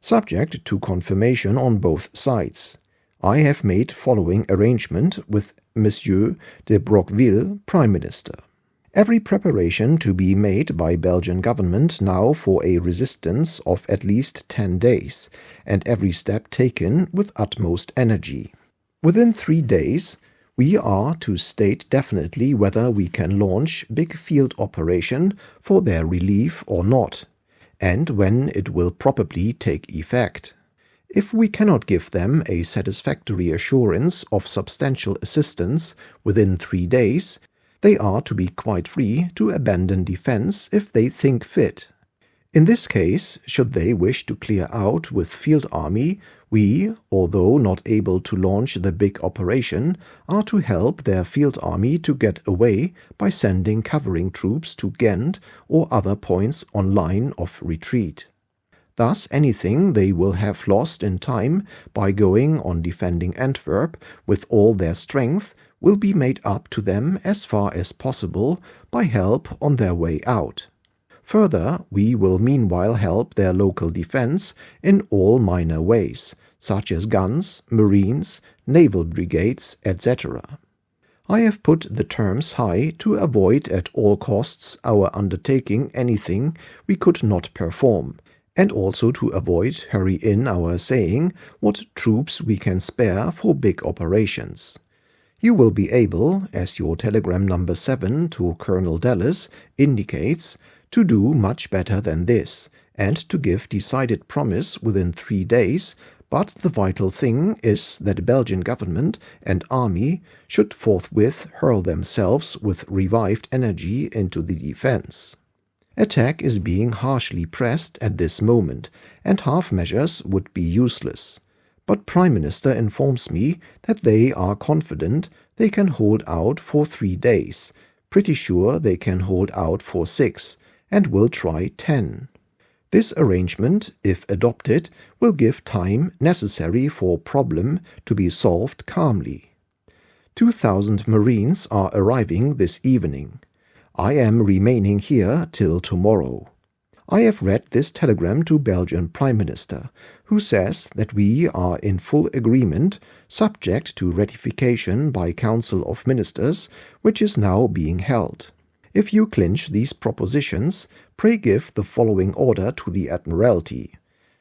Subject to confirmation on both sides, I have made following arrangement with Monsieur de Broqueville, Prime Minister. Every preparation to be made by Belgian government now for a resistance of at least 10 days, and every step taken with utmost energy. Within 3 days, we are to state definitely whether we can launch big field operation for their relief or not, and when it will probably take effect. If we cannot give them a satisfactory assurance of substantial assistance within 3 days, they are to be quite free to abandon defense if they think fit. In this case, should they wish to clear out with field army, we, although not able to launch the big operation, are to help their field army to get away by sending covering troops to Ghent or other points on line of retreat. Thus anything they will have lost in time by going on defending Antwerp with all their strength will be made up to them as far as possible by help on their way out. Further, we will meanwhile help their local defense in all minor ways, such as guns, marines, naval brigades, etc. I have put the terms high to avoid at all costs our undertaking anything we could not perform, and also to avoid hurry in our saying what troops we can spare for big operations. You will be able, as your telegram number 7 to Colonel Dallas indicates, to do much better than this, and to give decided promise within 3 days, but the vital thing is that the Belgian government and army should forthwith hurl themselves with revived energy into the defense. Attack is being harshly pressed at this moment, and half measures would be useless. But Prime Minister informs me that they are confident they can hold out for 3 days, pretty sure they can hold out for 6, and will try 10. This arrangement, if adopted, will give time necessary for problem to be solved calmly. 2,000 Marines are arriving this evening. I am remaining here till tomorrow. I have read this telegram to Belgian Prime Minister, who says that we are in full agreement, subject to ratification by Council of Ministers, which is now being held. If you clinch these propositions, pray give the following order to the Admiralty.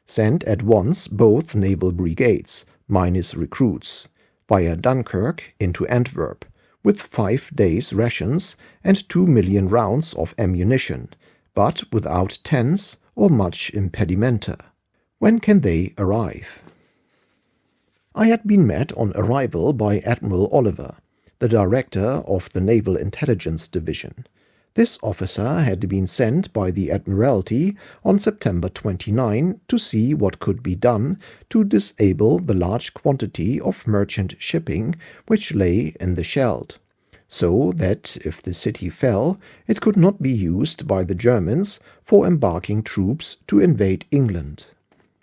Send at once both naval brigades, minus recruits, via Dunkirk into Antwerp, with 5 days' rations and 2 million rounds of ammunition, but without tents or much impedimenta. When can they arrive? I had been met on arrival by Admiral Oliver, the director of the Naval Intelligence Division. This officer had been sent by the Admiralty on September 29 to see what could be done to disable the large quantity of merchant shipping which lay in the Scheldt, so that if the city fell, it could not be used by the Germans for embarking troops to invade England.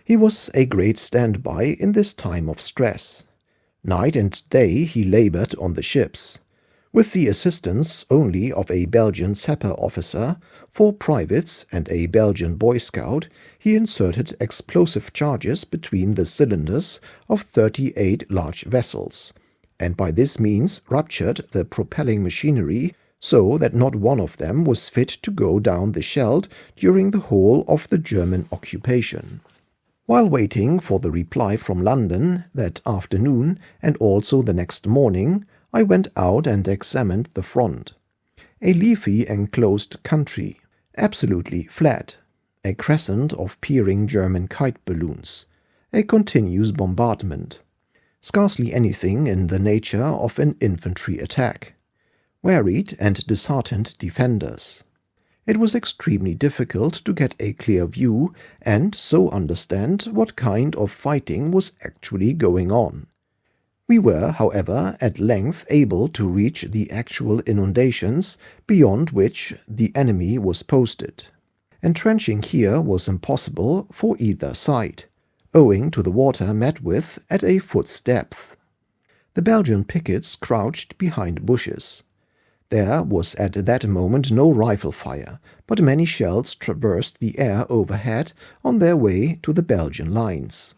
He was a great standby in this time of stress. Night and day he labored on the ships. With the assistance only of a Belgian sapper officer, 4 privates and a Belgian Boy Scout, he inserted explosive charges between the cylinders of 38 large vessels, and by this means ruptured the propelling machinery so that not one of them was fit to go down the Scheldt during the whole of the German occupation. While waiting for the reply from London that afternoon and also the next morning, I went out and examined the front. A leafy enclosed country, absolutely flat, a crescent of peering German kite balloons, a continuous bombardment, scarcely anything in the nature of an infantry attack, wearied and disheartened defenders. It was extremely difficult to get a clear view and so understand what kind of fighting was actually going on. We were, however, at length able to reach the actual inundations beyond which the enemy was posted. Entrenching here was impossible for either side, owing to the water met with at a foot's depth. The Belgian pickets crouched behind bushes. There was at that moment no rifle fire, but many shells traversed the air overhead on their way to the Belgian lines.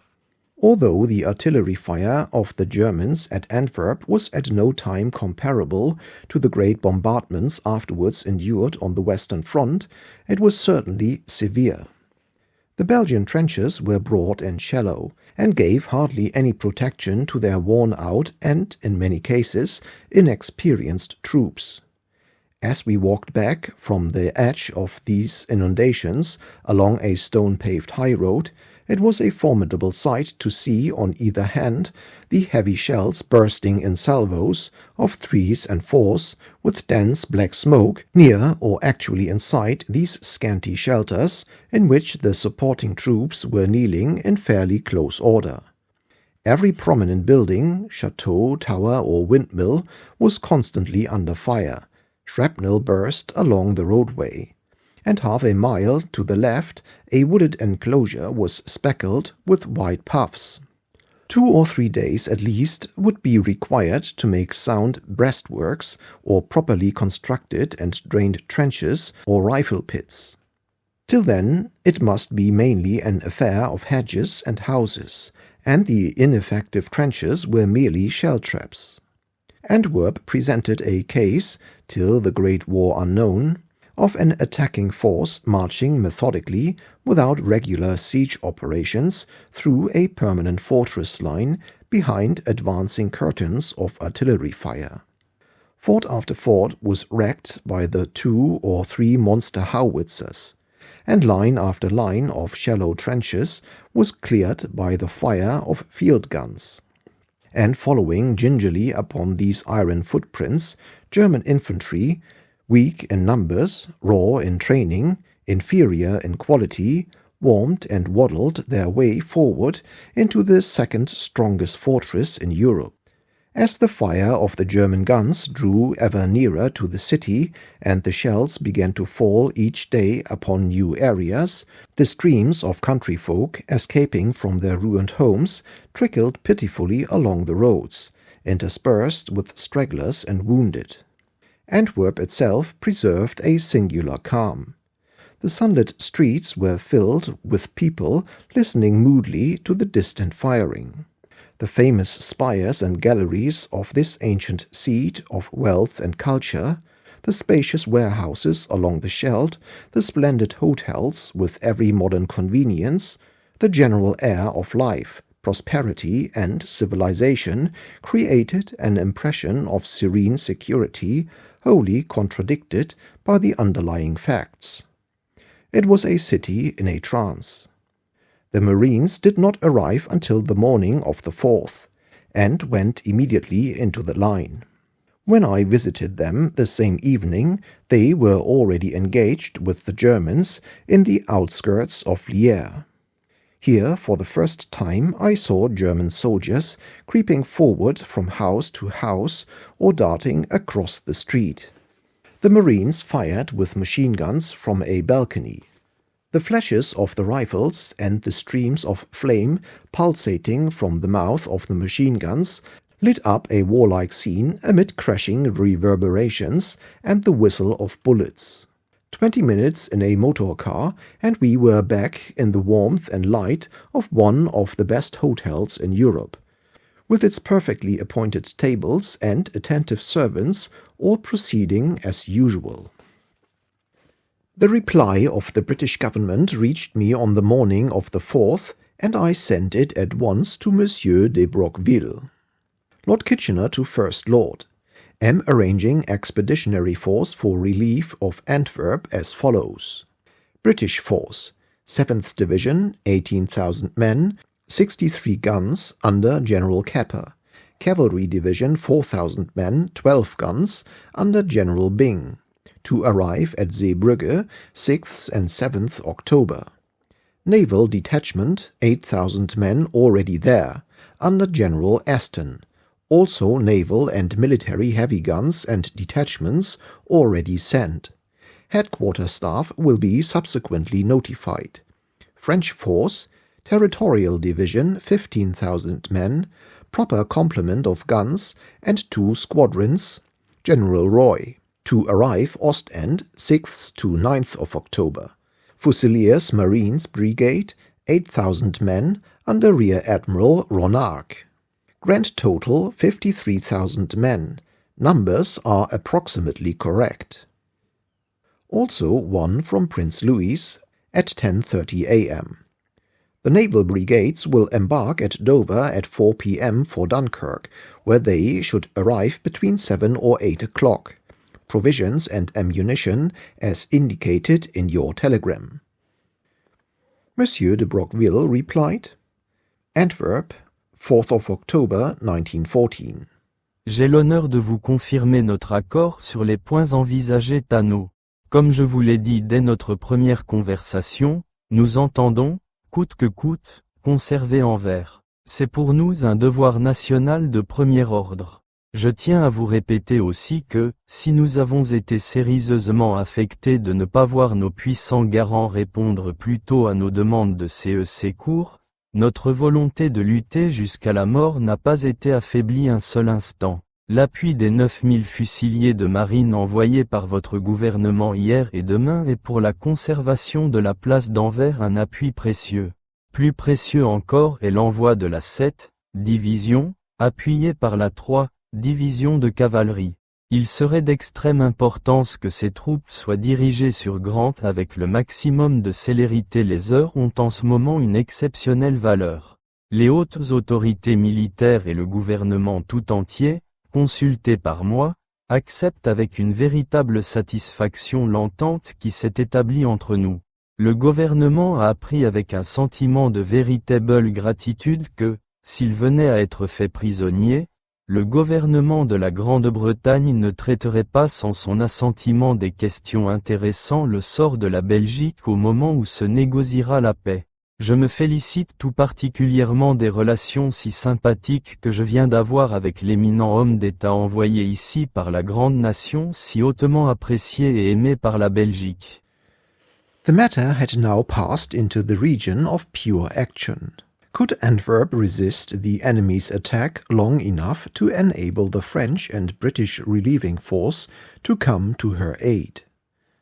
Although the artillery fire of the Germans at Antwerp was at no time comparable to the great bombardments afterwards endured on the Western Front, it was certainly severe. The Belgian trenches were broad and shallow, and gave hardly any protection to their worn-out and, in many cases, inexperienced troops. As we walked back from the edge of these inundations along a stone-paved highroad, it was a formidable sight to see on either hand the heavy shells bursting in salvos of 3s and 4s, with dense black smoke near or actually inside these scanty shelters in which the supporting troops were kneeling in fairly close order. Every prominent building, chateau, tower or windmill was constantly under fire. Shrapnel burst along the roadway, and half a mile to the left a wooded enclosure was speckled with white puffs. 2 or 3 days at least would be required to make sound breastworks or properly constructed and drained trenches or rifle pits. Till then it must be mainly an affair of hedges and houses, and the ineffective trenches were merely shell traps. Antwerp presented a case, till the Great War unknown, of an attacking force marching methodically, without regular siege operations, through a permanent fortress line behind advancing curtains of artillery fire. Fort after fort was wrecked by the 2 or 3 monster howitzers, and line after line of shallow trenches was cleared by the fire of field guns. And following gingerly upon these iron footprints, German infantry, weak in numbers, raw in training, inferior in quality, warmed and waddled their way forward into the second strongest fortress in Europe. As the fire of the German guns drew ever nearer to the city, and the shells began to fall each day upon new areas, the streams of country folk, escaping from their ruined homes, trickled pitifully along the roads, interspersed with stragglers and wounded. Antwerp itself preserved a singular calm. The sunlit streets were filled with people listening moodily to the distant firing. The famous spires and galleries of this ancient seat of wealth and culture, the spacious warehouses along the Scheldt, the splendid hotels with every modern convenience, the general air of life, prosperity, and civilization created an impression of serene security wholly contradicted by the underlying facts. It was a city in a trance. The Marines did not arrive until the morning of the 4th, and went immediately into the line. When I visited them the same evening, they were already engaged with the Germans in the outskirts of Lierre. Here, for the first time, I saw German soldiers creeping forward from house to house or darting across the street. The Marines fired with machine guns from a balcony. The flashes of the rifles and the streams of flame pulsating from the mouth of the machine guns lit up a warlike scene amid crashing reverberations and the whistle of bullets. 20 minutes in a motor car, and we were back in the warmth and light of one of the best hotels in Europe, with its perfectly appointed tables and attentive servants, all proceeding as usual. The reply of the British government reached me on the morning of the 4th, and I sent it at once to Monsieur de Broqueville. Lord Kitchener to First Lord. Am arranging expeditionary force for relief of Antwerp as follows. British force, 7th Division, 18,000 men, 63 guns under General Capper. Cavalry Division, 4,000 men, 12 guns under General Byng, to arrive at Zeebrugge 6th and 7th October. Naval Detachment, 8,000 men already there, under General Aston. Also naval and military heavy guns and detachments already sent. Headquarter staff will be subsequently notified. French force, Territorial Division, 15,000 men, proper complement of guns and 2 squadrons, General Roy. to arrive Ostend 6th to 9th of October. Fusiliers Marines Brigade, 8,000 men under Rear Admiral Ronark. Grand total 53,000 men. Numbers are approximately correct. Also one from Prince Louis at 10:30 a.m. The naval brigades will embark at Dover at 4 p.m. for Dunkirk, where they should arrive between 7 or 8 o'clock. Provisions and ammunition as indicated in your telegram. Monsieur de Broqueville replied, Antwerp, 4th of October 1914. J'ai l'honneur de vous confirmer notre accord sur les points envisagés Tano. Comme je vous l'ai dit dès notre première conversation, nous entendons, coûte que coûte, conserver Anvers. C'est pour nous un devoir national de premier ordre. Je tiens à vous répéter aussi que, si nous avons été sérieusement affectés de ne pas voir nos puissants garants répondre plus tôt à nos demandes de secours, notre volonté de lutter jusqu'à la mort n'a pas été affaiblie un seul instant. L'appui des 9000 fusiliers de marine envoyés par votre gouvernement hier et demain est pour la conservation de la place d'Anvers un appui précieux. Plus précieux encore est l'envoi de la 7 division, appuyée par la 3 division de cavalerie. Il serait d'extrême importance que ces troupes soient dirigées sur Grant avec le maximum de célérité. Les heures ont en ce moment une exceptionnelle valeur. Les hautes autorités militaires et le gouvernement tout entier, consultés par moi, acceptent avec une véritable satisfaction l'entente qui s'est établie entre nous. Le gouvernement a appris avec un sentiment de véritable gratitude que, s'il venait à être fait prisonnier, le gouvernement de la Grande-Bretagne ne traiterait pas sans son assentiment des questions intéressant le sort de la Belgique au moment où se négociera la paix. Je me félicite tout particulièrement des relations si sympathiques que je viens d'avoir avec l'éminent homme d'État envoyé ici par la grande nation si hautement apprécié et aimé par la Belgique. The matter had now passed into the region of pure action. Could Antwerp resist the enemy's attack long enough to enable the French and British relieving force to come to her aid?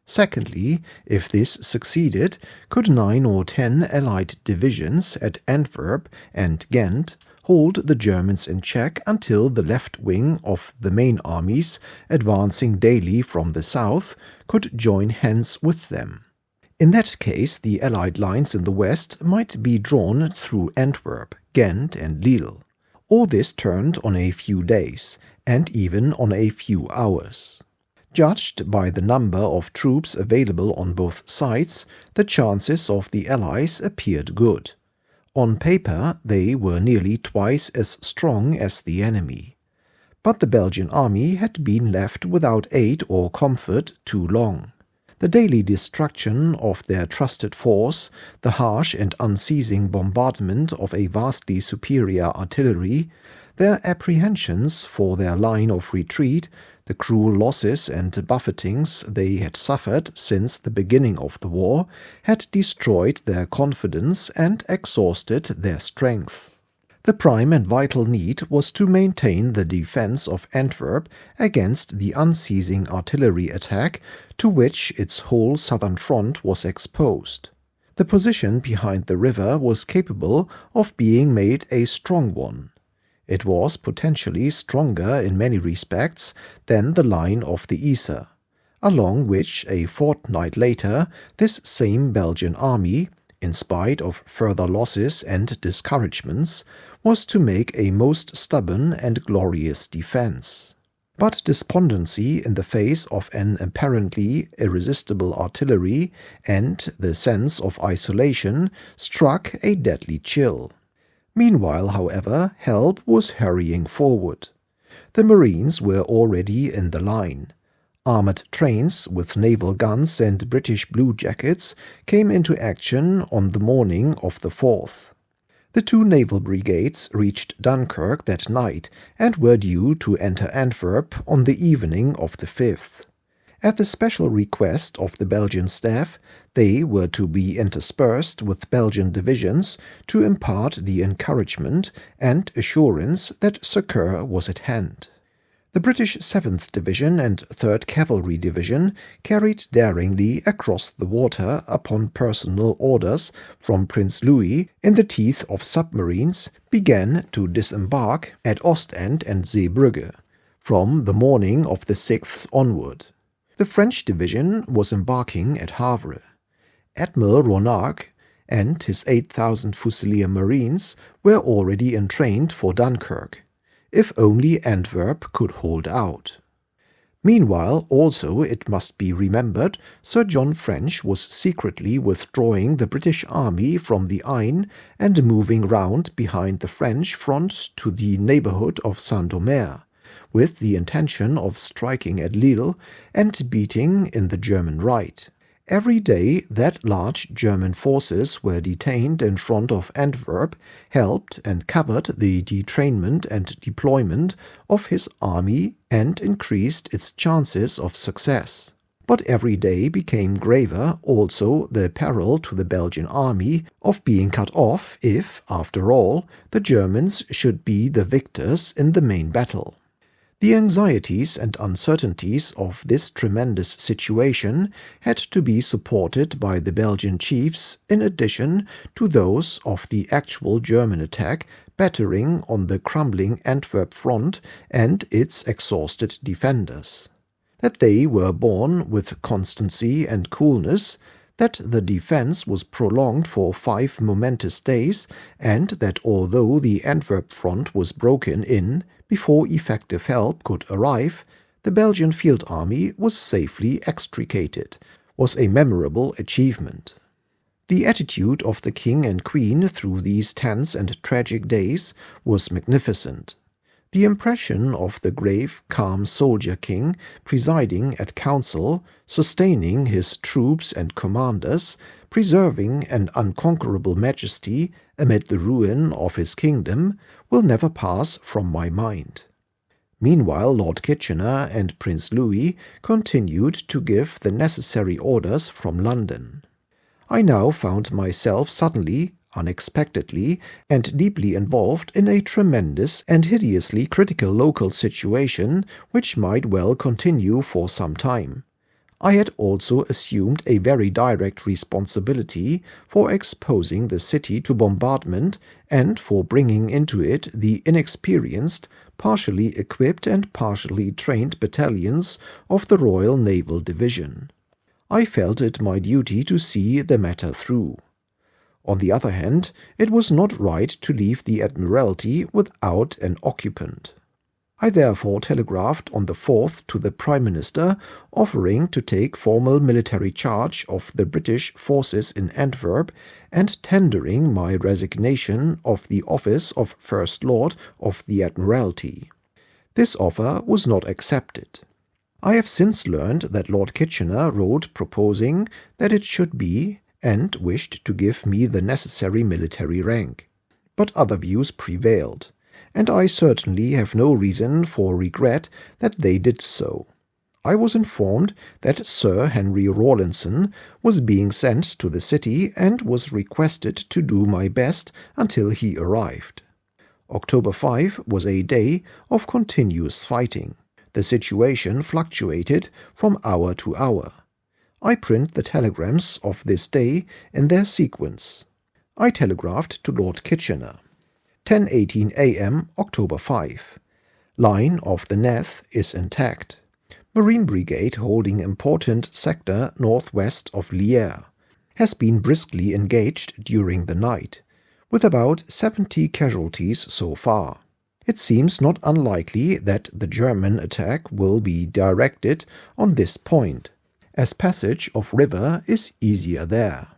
Secondly, if this succeeded, could 9 or 10 Allied divisions at Antwerp and Ghent hold the Germans in check until the left wing of the main armies, advancing daily from the south, could join hands with them? In that case, the Allied lines in the west might be drawn through Antwerp, Ghent and Lille. All this turned on a few days, and even on a few hours. Judged by the number of troops available on both sides, the chances of the Allies appeared good. On paper, they were nearly twice as strong as the enemy. But the Belgian army had been left without aid or comfort too long. The daily destruction of their trusted force, the harsh and unceasing bombardment of a vastly superior artillery, their apprehensions for their line of retreat, the cruel losses and buffetings they had suffered since the beginning of the war, had destroyed their confidence and exhausted their strength. The prime and vital need was to maintain the defense of Antwerp against the unceasing artillery attack to which its whole southern front was exposed. The position behind the river was capable of being made a strong one. It was potentially stronger in many respects than the line of the Yser, along which a fortnight later this same Belgian army, in spite of further losses and discouragements, was to make a most stubborn and glorious defense. But despondency in the face of an apparently irresistible artillery and the sense of isolation struck a deadly chill. Meanwhile, however, help was hurrying forward. The Marines were already in the line. Armored trains with naval guns and British bluejackets came into action on the morning of the 4th. The 2 naval brigades reached Dunkirk that night and were due to enter Antwerp on the evening of the 5th. At the special request of the Belgian staff, they were to be interspersed with Belgian divisions to impart the encouragement and assurance that succor was at hand. The British 7th Division and 3rd Cavalry Division carried daringly across the water upon personal orders from Prince Louis in the teeth of submarines, began to disembark at Ostend and Seebrugge from the morning of the 6th onward. The French division was embarking at Havre. Admiral Ronnac and his 8,000 Fusilier Marines were already entrained for Dunkirk, if only Antwerp could hold out. Meanwhile, also, it must be remembered, Sir John French was secretly withdrawing the British army from the Aisne and moving round behind the French front to the neighbourhood of Saint-Omer, with the intention of striking at Lille and beating in the German right. Every day that large German forces were detained in front of Antwerp helped and covered the detrainment and deployment of his army and increased its chances of success. But every day became graver also the peril to the Belgian army of being cut off if, after all, the Germans should be the victors in the main battle. The anxieties and uncertainties of this tremendous situation had to be supported by the Belgian chiefs in addition to those of the actual German attack battering on the crumbling Antwerp front and its exhausted defenders. That they were borne with constancy and coolness, that the defense was prolonged for 5 momentous days, and that although the Antwerp front was broken in before effective help could arrive, the Belgian field army was safely extricated, was a memorable achievement. The attitude of the King and Queen through these tense and tragic days was magnificent. The impression of the grave, calm soldier king presiding at council, sustaining his troops and commanders, preserving an unconquerable majesty amid the ruin of his kingdom, will never pass from my mind. Meanwhile, Lord Kitchener and Prince Louis continued to give the necessary orders from London. I now found myself suddenly, unexpectedly, and deeply involved in a tremendous and hideously critical local situation which might well continue for some time. I had also assumed a very direct responsibility for exposing the city to bombardment and for bringing into it the inexperienced, partially equipped and partially trained battalions of the Royal Naval Division. I felt it my duty to see the matter through. On the other hand, it was not right to leave the Admiralty without an occupant. I therefore telegraphed on the 4th to the Prime Minister, offering to take formal military charge of the British forces in Antwerp and tendering my resignation of the office of First Lord of the Admiralty. This offer was not accepted. I have since learned that Lord Kitchener wrote proposing that it should be, and wished to give me the necessary military rank. But other views prevailed, and I certainly have no reason for regret that they did so. I was informed that Sir Henry Rawlinson was being sent to the city and was requested to do my best until he arrived. October 5 was a day of continuous fighting. The situation fluctuated from hour to hour. I print the telegrams of this day in their sequence. I telegraphed to Lord Kitchener. 10:18 a.m. October 5. Line of the Neth is intact. Marine Brigade holding important sector northwest of Lierre. Has been briskly engaged during the night, with about 70 casualties so far. It seems not unlikely that the German attack will be directed on this point, as passage of river is easier there.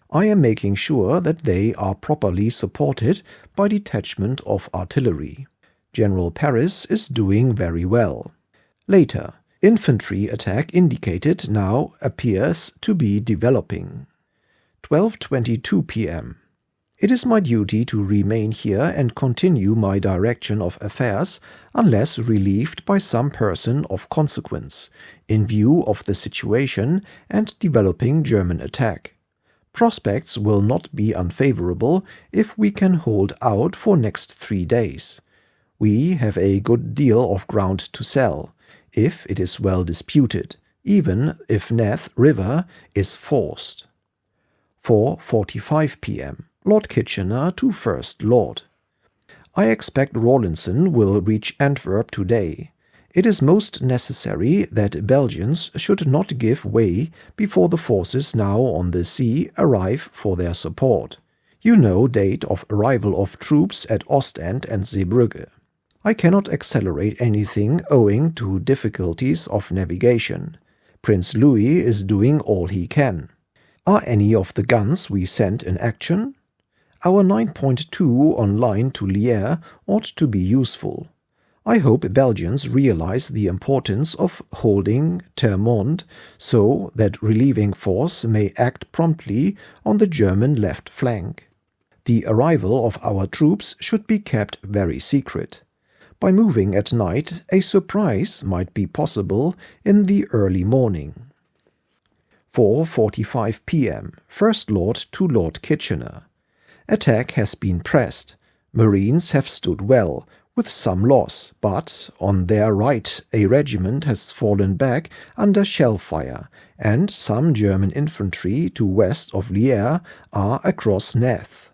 I am making sure that they are properly supported by detachment of artillery. General Paris is doing very well. Later, infantry attack indicated now appears to be developing. 12:22 p.m. It is my duty to remain here and continue my direction of affairs unless relieved by some person of consequence, in view of the situation and developing German attack. Prospects will not be unfavorable if we can hold out for next 3 days. We have a good deal of ground to sell, if it is well disputed, even if Neth River is forced. 4:45 p.m. Lord Kitchener to First Lord. I expect Rawlinson will reach Antwerp today. It is most necessary that Belgians should not give way before the forces now on the sea arrive for their support. You know date of arrival of troops at Ostend and Zeebrugge. I cannot accelerate anything owing to difficulties of navigation. Prince Louis is doing all he can. Are any of the guns we sent in action? Our 9.2 on line to Lierre ought to be useful. I hope Belgians realize the importance of holding Termonde so that relieving force may act promptly on the German left flank. The arrival of our troops should be kept very secret. By moving at night, a surprise might be possible in the early morning. 4:45 p.m. First Lord to Lord Kitchener. Attack has been pressed. Marines have stood well, with some loss, but on their right a regiment has fallen back under shell fire, and some German infantry to west of Lierre are across Neth.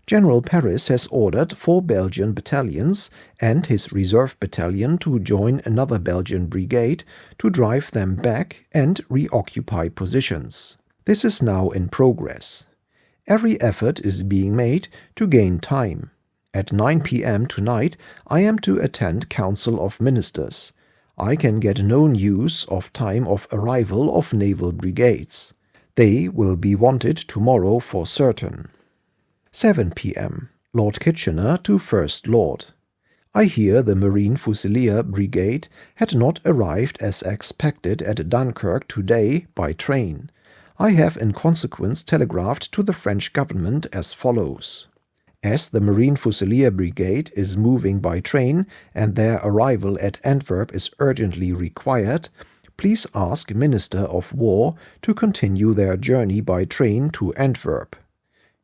General Paris has ordered 4 Belgian battalions and his reserve battalion to join another Belgian brigade to drive them back and reoccupy positions. This is now in progress. Every effort is being made to gain time. At 9 p.m. tonight I am to attend Council of Ministers. I can get no news of time of arrival of naval brigades. They will be wanted tomorrow for certain. 7 p.m. Lord Kitchener to First Lord. I hear the Marine Fusilier Brigade had not arrived as expected at Dunkirk today by train. I have in consequence telegraphed to the French government as follows. As the Marine Fusilier Brigade is moving by train and their arrival at Antwerp is urgently required, please ask Minister of War to continue their journey by train to Antwerp.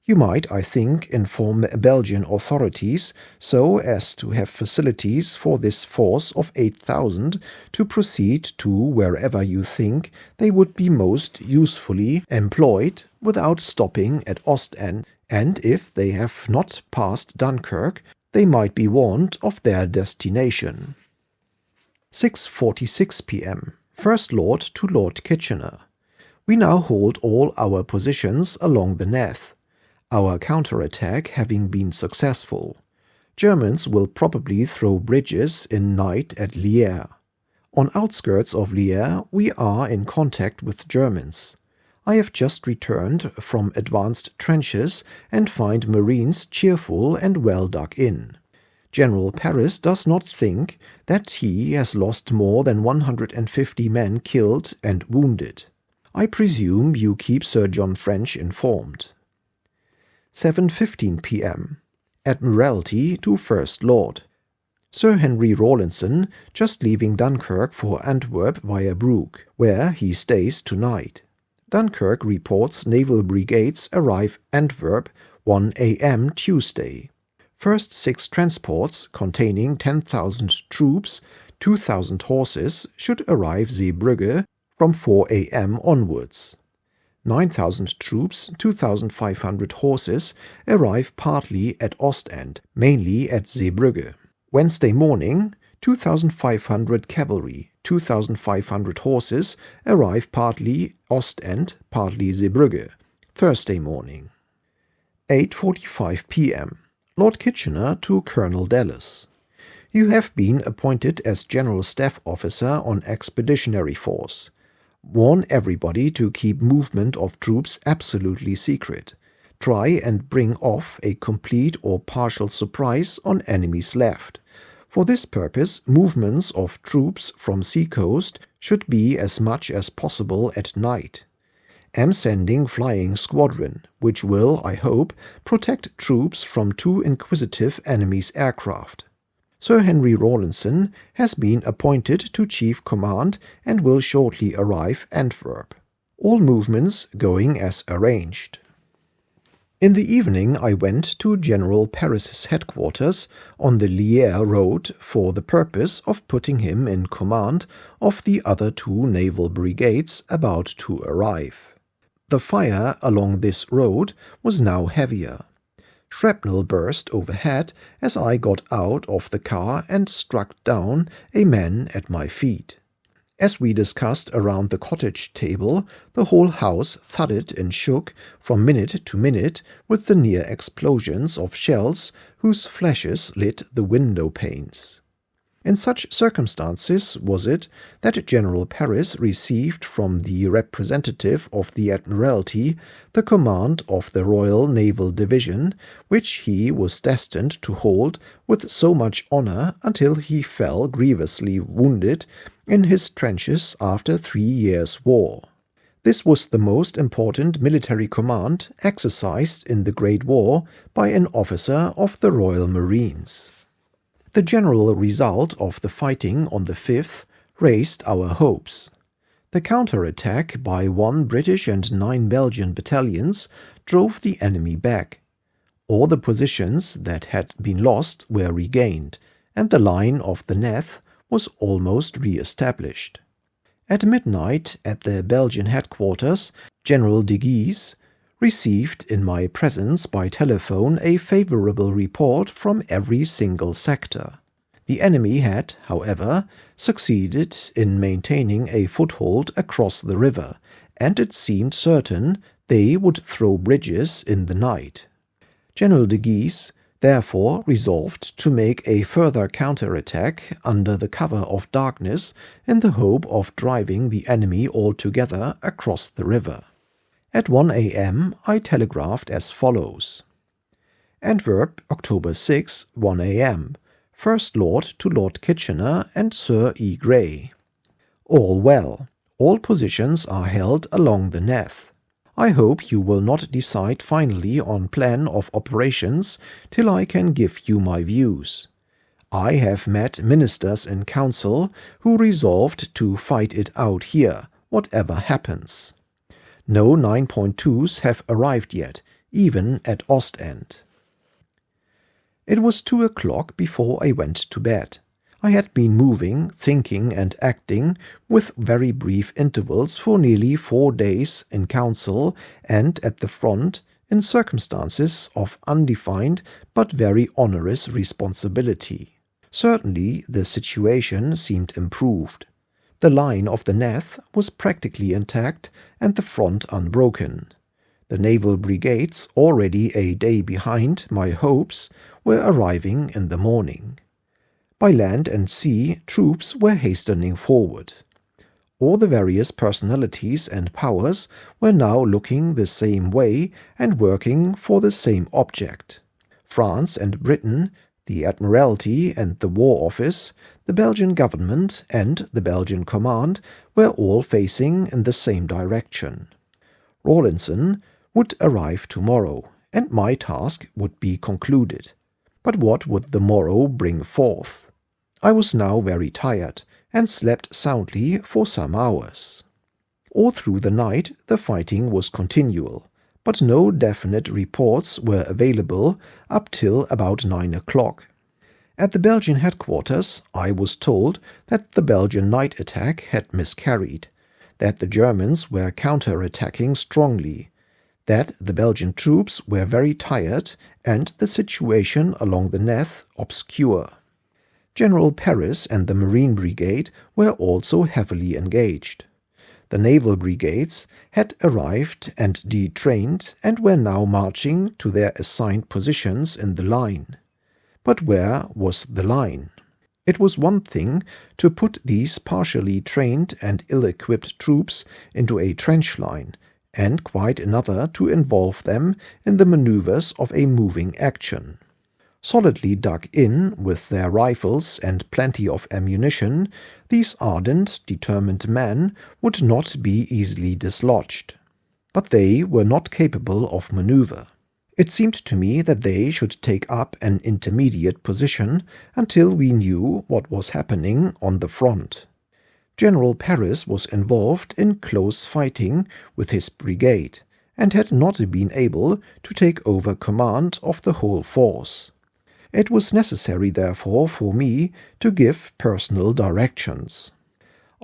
You might, I think, inform the Belgian authorities so as to have facilities for this force of 8,000 to proceed to wherever you think they would be most usefully employed without stopping at Ostend, and if they have not passed Dunkirk, they might be warned of their destination. 6:46 p.m. First Lord to Lord Kitchener. We now hold all our positions along the Neth. Our counterattack having been successful. Germans will probably throw bridges in night at Lierre. On outskirts of Lierre we are in contact with Germans. I have just returned from advanced trenches and find Marines cheerful and well dug in. General Paris does not think that he has lost more than 150 men killed and wounded. I presume you keep Sir John French informed. 7:15 p.m. Admiralty to First Lord. Sir Henry Rawlinson just leaving Dunkirk for Antwerp via Brugge, where he stays tonight. Dunkirk reports naval brigades arrive Antwerp 1 a.m. Tuesday. First 6 transports containing 10,000 troops, 2,000 horses should arrive Zeebrugge from 4 a.m. onwards. 9,000 troops, 2,500 horses arrive partly at Ostend, mainly at Zeebrugge. Wednesday morning, 2,500 cavalry, 2,500 horses arrive partly Ostend, partly Zeebrugge. Thursday morning. 8:45 p.m. Lord Kitchener to Colonel Dallas. You have been appointed as General Staff Officer on Expeditionary Force. Warn everybody to keep movement of troops absolutely secret. Try and bring off a complete or partial surprise on enemy's left. For this purpose, movements of troops from seacoast should be as much as possible at night. Am sending flying squadron, which will, I hope, protect troops from too inquisitive enemy's aircraft. Sir Henry Rawlinson has been appointed to Chief Command and will shortly arrive Antwerp. All movements going as arranged. In the evening I went to General Paris's headquarters on the Lierre road for the purpose of putting him in command of the other 2 naval brigades about to arrive. The fire along this road was now heavier. Shrapnel burst overhead as I got out of the car and struck down a man at my feet. As we discussed around the cottage table, the whole house thudded and shook from minute to minute with the near explosions of shells whose flashes lit the window panes. In such circumstances was it that General Paris received from the representative of the Admiralty the command of the Royal Naval Division, which he was destined to hold with so much honor until he fell grievously wounded in his trenches after 3 years' war. This was the most important military command exercised in the Great War by an officer of the Royal Marines. The general result of the fighting on the 5th raised our hopes. The counter-attack by 1 British and 9 Belgian battalions drove the enemy back. All the positions that had been lost were regained, and the line of the Neth was almost re-established. At midnight at the Belgian headquarters, General de Guise received in my presence by telephone a favorable report from every single sector. The enemy had, however, succeeded in maintaining a foothold across the river, and it seemed certain they would throw bridges in the night. General de Guise therefore resolved to make a further counter-attack under the cover of darkness in the hope of driving the enemy altogether across the river. At 1 a.m. I telegraphed as follows: Antwerp, October 6, 1 a.m. First Lord to Lord Kitchener and Sir E. Grey. All well. All positions are held along the Neth. I hope you will not decide finally on plan of operations till I can give you my views. I have met ministers in council who resolved to fight it out here, whatever happens. No 9.2s have arrived yet, even at Ostend. It was 2 o'clock before I went to bed. I had been moving, thinking and acting with very brief intervals for nearly 4 days in council and at the front in circumstances of undefined but very onerous responsibility. Certainly the situation seemed improved. The line of the Neth was practically intact and the front unbroken. The naval brigades, already a day behind my hopes, were arriving in the morning. By land and sea, troops were hastening forward. All the various personalities and powers were now looking the same way and working for the same object. France and Britain, the Admiralty and the War Office, the Belgian government and the Belgian command were all facing in the same direction. Rawlinson would arrive tomorrow, and my task would be concluded. But what would the morrow bring forth? I was now very tired, and slept soundly for some hours. All through the night the fighting was continual, but no definite reports were available up till about 9 o'clock. At the Belgian headquarters I was told that the Belgian night attack had miscarried, that the Germans were counter-attacking strongly, that the Belgian troops were very tired and the situation along the Neth obscure. General Paris and the Marine Brigade were also heavily engaged. The naval brigades had arrived and detrained and were now marching to their assigned positions in the line. But where was the line? It was one thing to put these partially trained and ill-equipped troops into a trench line, and quite another to involve them in the maneuvers of a moving action. Solidly dug in with their rifles and plenty of ammunition, these ardent, determined men would not be easily dislodged. But they were not capable of maneuver. It seemed to me that they should take up an intermediate position until we knew what was happening on the front. General Paris was involved in close fighting with his brigade, and had not been able to take over command of the whole force. It was necessary, therefore, for me to give personal directions.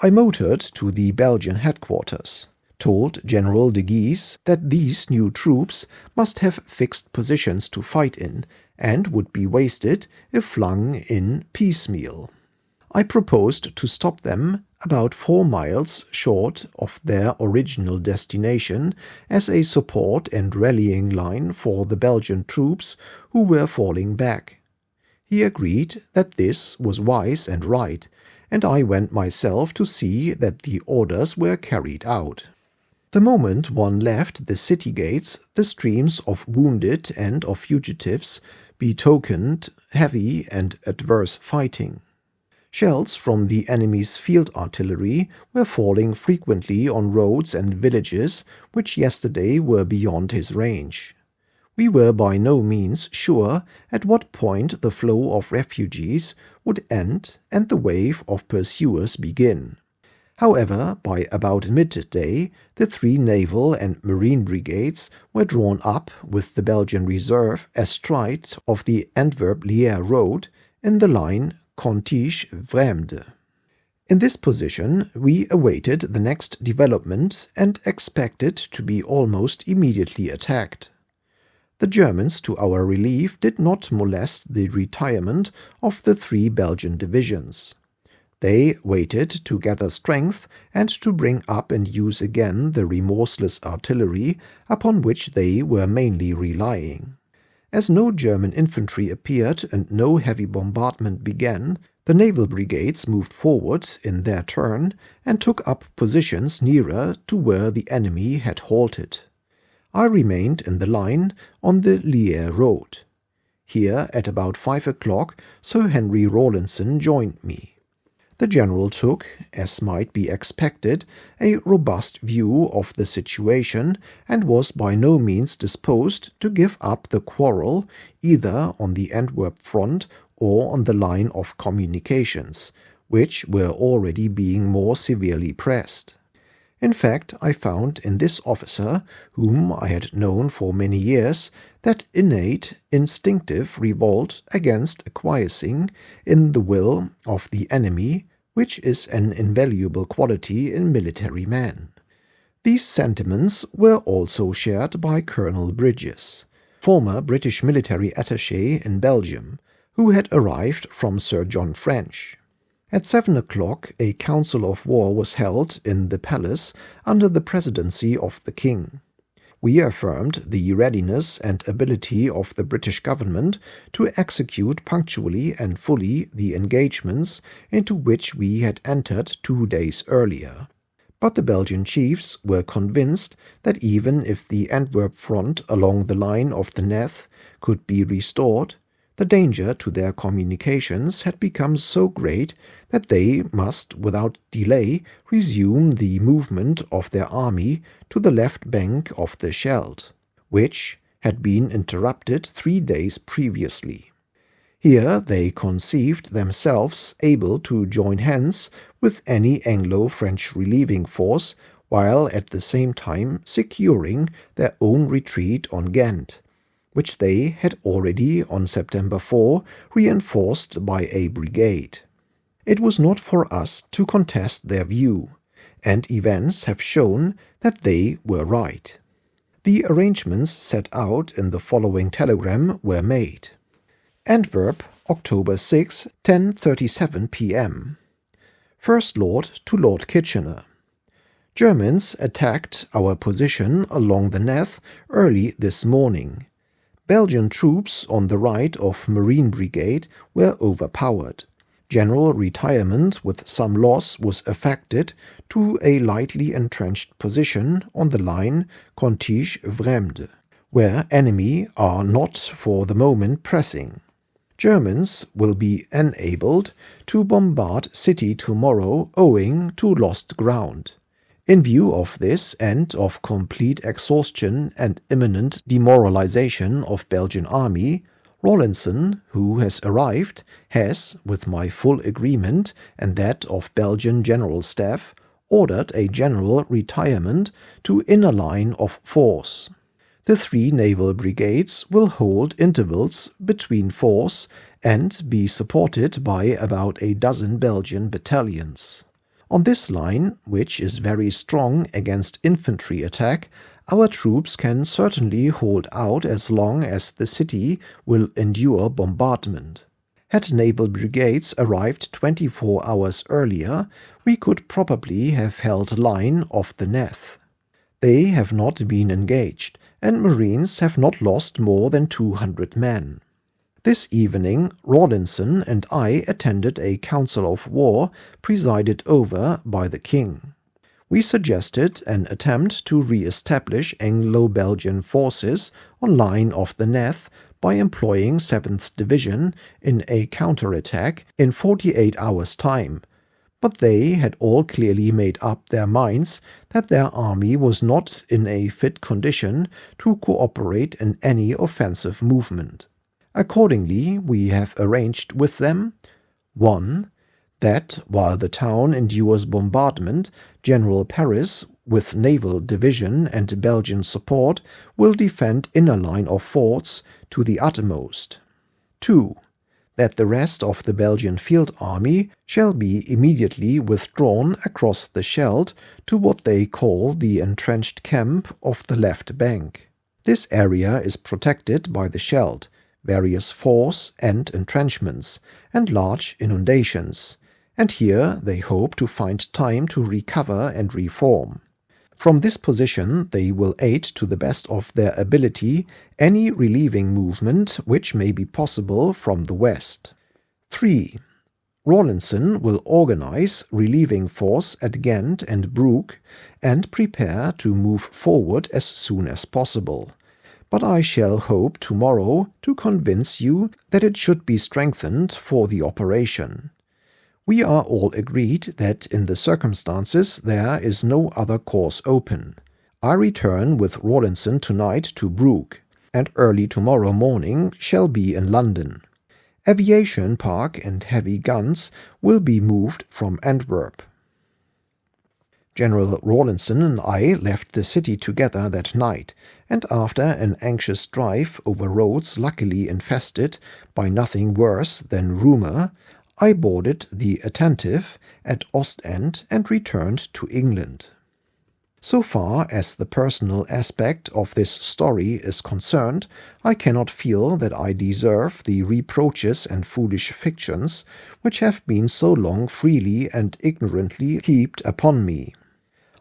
I motored to the Belgian headquarters, told General de Guise that these new troops must have fixed positions to fight in and would be wasted if flung in piecemeal. I proposed to stop them about 4 miles short of their original destination as a support and rallying line for the Belgian troops who were falling back. He agreed that this was wise and right, and I went myself to see that the orders were carried out. The moment one left the city gates, the streams of wounded and of fugitives betokened heavy and adverse fighting. Shells from the enemy's field artillery were falling frequently on roads and villages which yesterday were beyond his range. We were by no means sure at what point the flow of refugees would end and the wave of pursuers begin. However, by about midday, the 3 naval and marine brigades were drawn up with the Belgian reserve astride of the Antwerp-Liège road in the line Contige-Vreemde. In this position, we awaited the next development and expected to be almost immediately attacked. The Germans, to our relief, did not molest the retirement of the 3 Belgian divisions. They waited to gather strength and to bring up and use again the remorseless artillery upon which they were mainly relying. As no German infantry appeared and no heavy bombardment began, the naval brigades moved forward in their turn and took up positions nearer to where the enemy had halted. I remained in the line on the Liège road. Here, at about 5 o'clock, Sir Henry Rawlinson joined me. The general took, as might be expected, a robust view of the situation and was by no means disposed to give up the quarrel either on the Antwerp front or on the line of communications, which were already being more severely pressed. In fact, I found in this officer, whom I had known for many years, that innate, instinctive revolt against acquiescing in the will of the enemy, which is an invaluable quality in military men. These sentiments were also shared by Colonel Bridges, former British military attaché in Belgium, who had arrived from Sir John French. At 7 o'clock a council of war was held in the palace under the presidency of the king. We affirmed the readiness and ability of the British government to execute punctually and fully the engagements into which we had entered 2 days earlier. But the Belgian chiefs were convinced that even if the Antwerp front along the line of the Neth could be restored, the danger to their communications had become so great that they must without delay resume the movement of their army to the left bank of the Scheldt, which had been interrupted 3 days previously. Here they conceived themselves able to join hands with any Anglo-French relieving force, while at the same time securing their own retreat on Ghent, which they had already on September 4 reinforced by a brigade. It was not for us to contest their view, and events have shown that they were right. The arrangements set out in the following telegram were made. Antwerp, October 6, 10:37 p.m. First Lord to Lord Kitchener. Germans attacked our position along the Neth early this morning. Belgian troops on the right of Marine Brigade were overpowered. General retirement with some loss was effected to a lightly entrenched position on the line Contige-Vreemde, where enemy are not for the moment pressing. Germans will be enabled to bombard city tomorrow owing to lost ground. In view of this and of complete exhaustion and imminent demoralization of Belgian army, Rawlinson, who has arrived, has, with my full agreement and that of Belgian General Staff, ordered a general retirement to inner line of force. The 3 naval brigades will hold intervals between force and be supported by about a dozen Belgian battalions. On this line, which is very strong against infantry attack, our troops can certainly hold out as long as the city will endure bombardment. Had naval brigades arrived 24 hours earlier, we could probably have held line off the Neth. They have not been engaged, and Marines have not lost more than 200 men. This evening, Rawlinson and I attended a council of war presided over by the King. We suggested an attempt to re-establish Anglo-Belgian forces on line of the Neth by employing 7th Division in a counterattack in 48 hours' time, but they had all clearly made up their minds that their army was not in a fit condition to cooperate in any offensive movement. Accordingly, we have arranged with them 1. That, while the town endures bombardment, General Paris, with naval division and Belgian support, will defend inner line of forts to the uttermost. 2. That the rest of the Belgian field army shall be immediately withdrawn across the Scheldt to what they call the entrenched camp of the left bank. This area is protected by the Scheldt, various forts and entrenchments, and large inundations, and here they hope to find time to recover and reform. From this position they will aid to the best of their ability any relieving movement which may be possible from the west. 3. Rawlinson will organize relieving force at Ghent and Broek and prepare to move forward as soon as possible. But I shall hope tomorrow to convince you that it should be strengthened for the operation. We are all agreed that in the circumstances there is no other course open. I return with Rawlinson tonight to Broek, and early tomorrow morning shall be in London. Aviation Park and heavy guns will be moved from Antwerp. General Rawlinson and I left the city together that night, and after an anxious drive over roads luckily infested by nothing worse than rumour, I boarded the Attentive at Ostend and returned to England. So far as the personal aspect of this story is concerned, I cannot feel that I deserve the reproaches and foolish fictions which have been so long freely and ignorantly heaped upon me.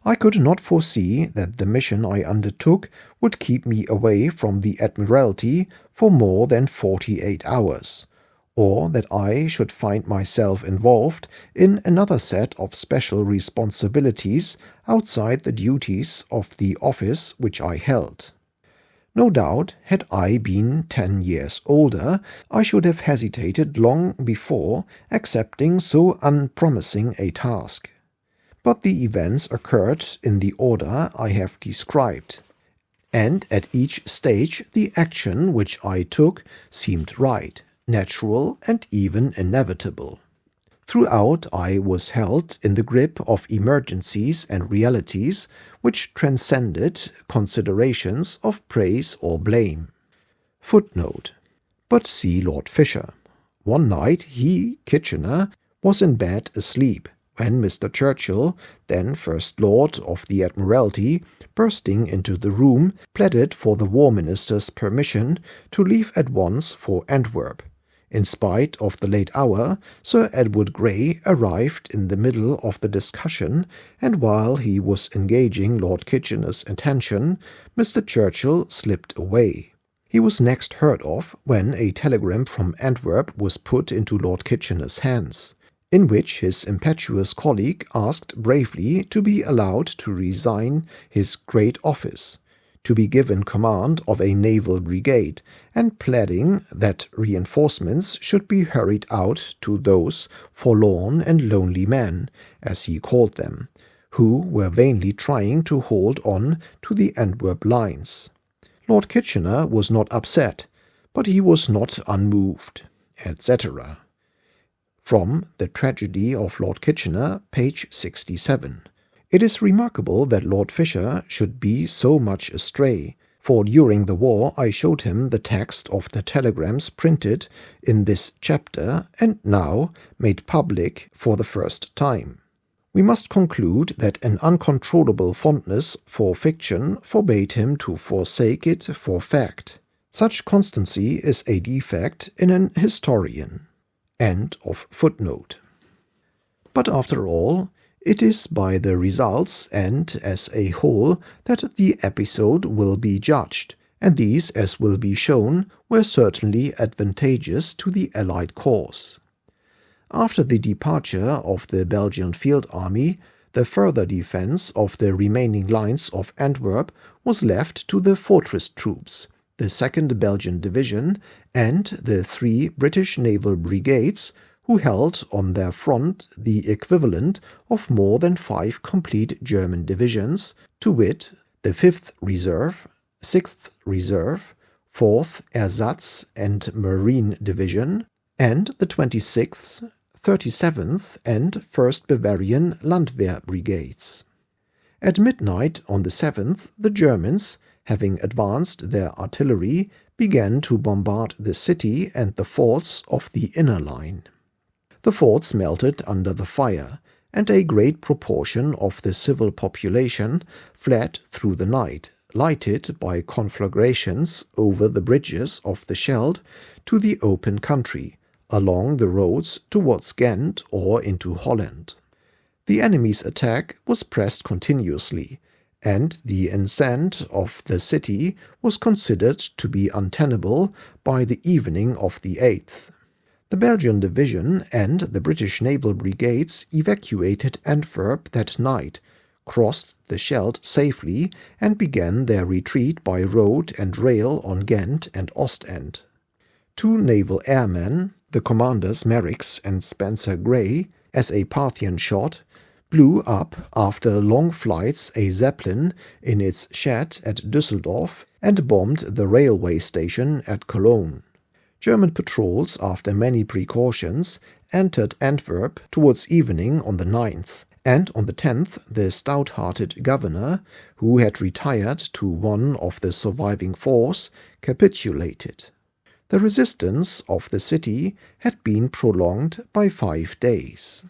I could not foresee that the mission I undertook would keep me away from the Admiralty for more than 48 hours, or that I should find myself involved in another set of special responsibilities outside the duties of the office which I held. No doubt, had I been 10 years older, I should have hesitated long before accepting so unpromising a task. But the events occurred in the order I have described, and at each stage the action which I took seemed right, natural, and even inevitable. Throughout I was held in the grip of emergencies and realities which transcended considerations of praise or blame. Footnote: But see Lord Fisher. One night he, Kitchener, was in bed asleep, when Mr. Churchill, then First Lord of the Admiralty, bursting into the room, pleaded for the War Minister's permission to leave at once for Antwerp. In spite of the late hour, Sir Edward Grey arrived in the middle of the discussion, and while he was engaging Lord Kitchener's attention, Mr. Churchill slipped away. He was next heard of when a telegram from Antwerp was put into Lord Kitchener's hands, in which his impetuous colleague asked bravely to be allowed to resign his great office, to be given command of a naval brigade, and pleading that reinforcements should be hurried out to those forlorn and lonely men, as he called them, who were vainly trying to hold on to the Antwerp lines. Lord Kitchener was not upset, but he was not unmoved, etc. From The Tragedy of Lord Kitchener, page 67. It is remarkable that Lord Fisher should be so much astray, for during the war I showed him the text of the telegrams printed in this chapter and now made public for the first time. We must conclude that an uncontrollable fondness for fiction forbade him to forsake it for fact. Such constancy is a defect in an historian. End of footnote. But after all, it is by the results and as a whole that the episode will be judged, and these, as will be shown, were certainly advantageous to the Allied cause. After the departure of the Belgian field army, the further defense of the remaining lines of Antwerp was left to the fortress troops, the 2nd Belgian Division and the 3 British naval brigades, who held on their front the equivalent of more than 5 complete German divisions, to wit, the 5th Reserve, 6th Reserve, 4th Ersatz and Marine Division, and the 26th, 37th and 1st Bavarian Landwehr Brigades. At midnight on the 7th, the Germans, having advanced their artillery, began to bombard the city and the forts of the inner line. The forts melted under the fire, and a great proportion of the civil population fled through the night, lighted by conflagrations over the bridges of the Scheldt to the open country, along the roads towards Ghent or into Holland. The enemy's attack was pressed continuously, and the enceinte of the city was considered to be untenable by the evening of the 8th. The Belgian division and the British naval brigades evacuated Antwerp that night, crossed the Scheldt safely, and began their retreat by road and rail on Ghent and Ostend. 2 naval airmen, the commanders Merricks and Spencer Gray, as a Parthian shot, blew up after long flights a Zeppelin in its shed at Düsseldorf and bombed the railway station at Cologne. German patrols, after many precautions, entered Antwerp towards evening on the 9th, and on the 10th the stout-hearted governor, who had retired to one of the surviving force, capitulated. The resistance of the city had been prolonged by 5 days.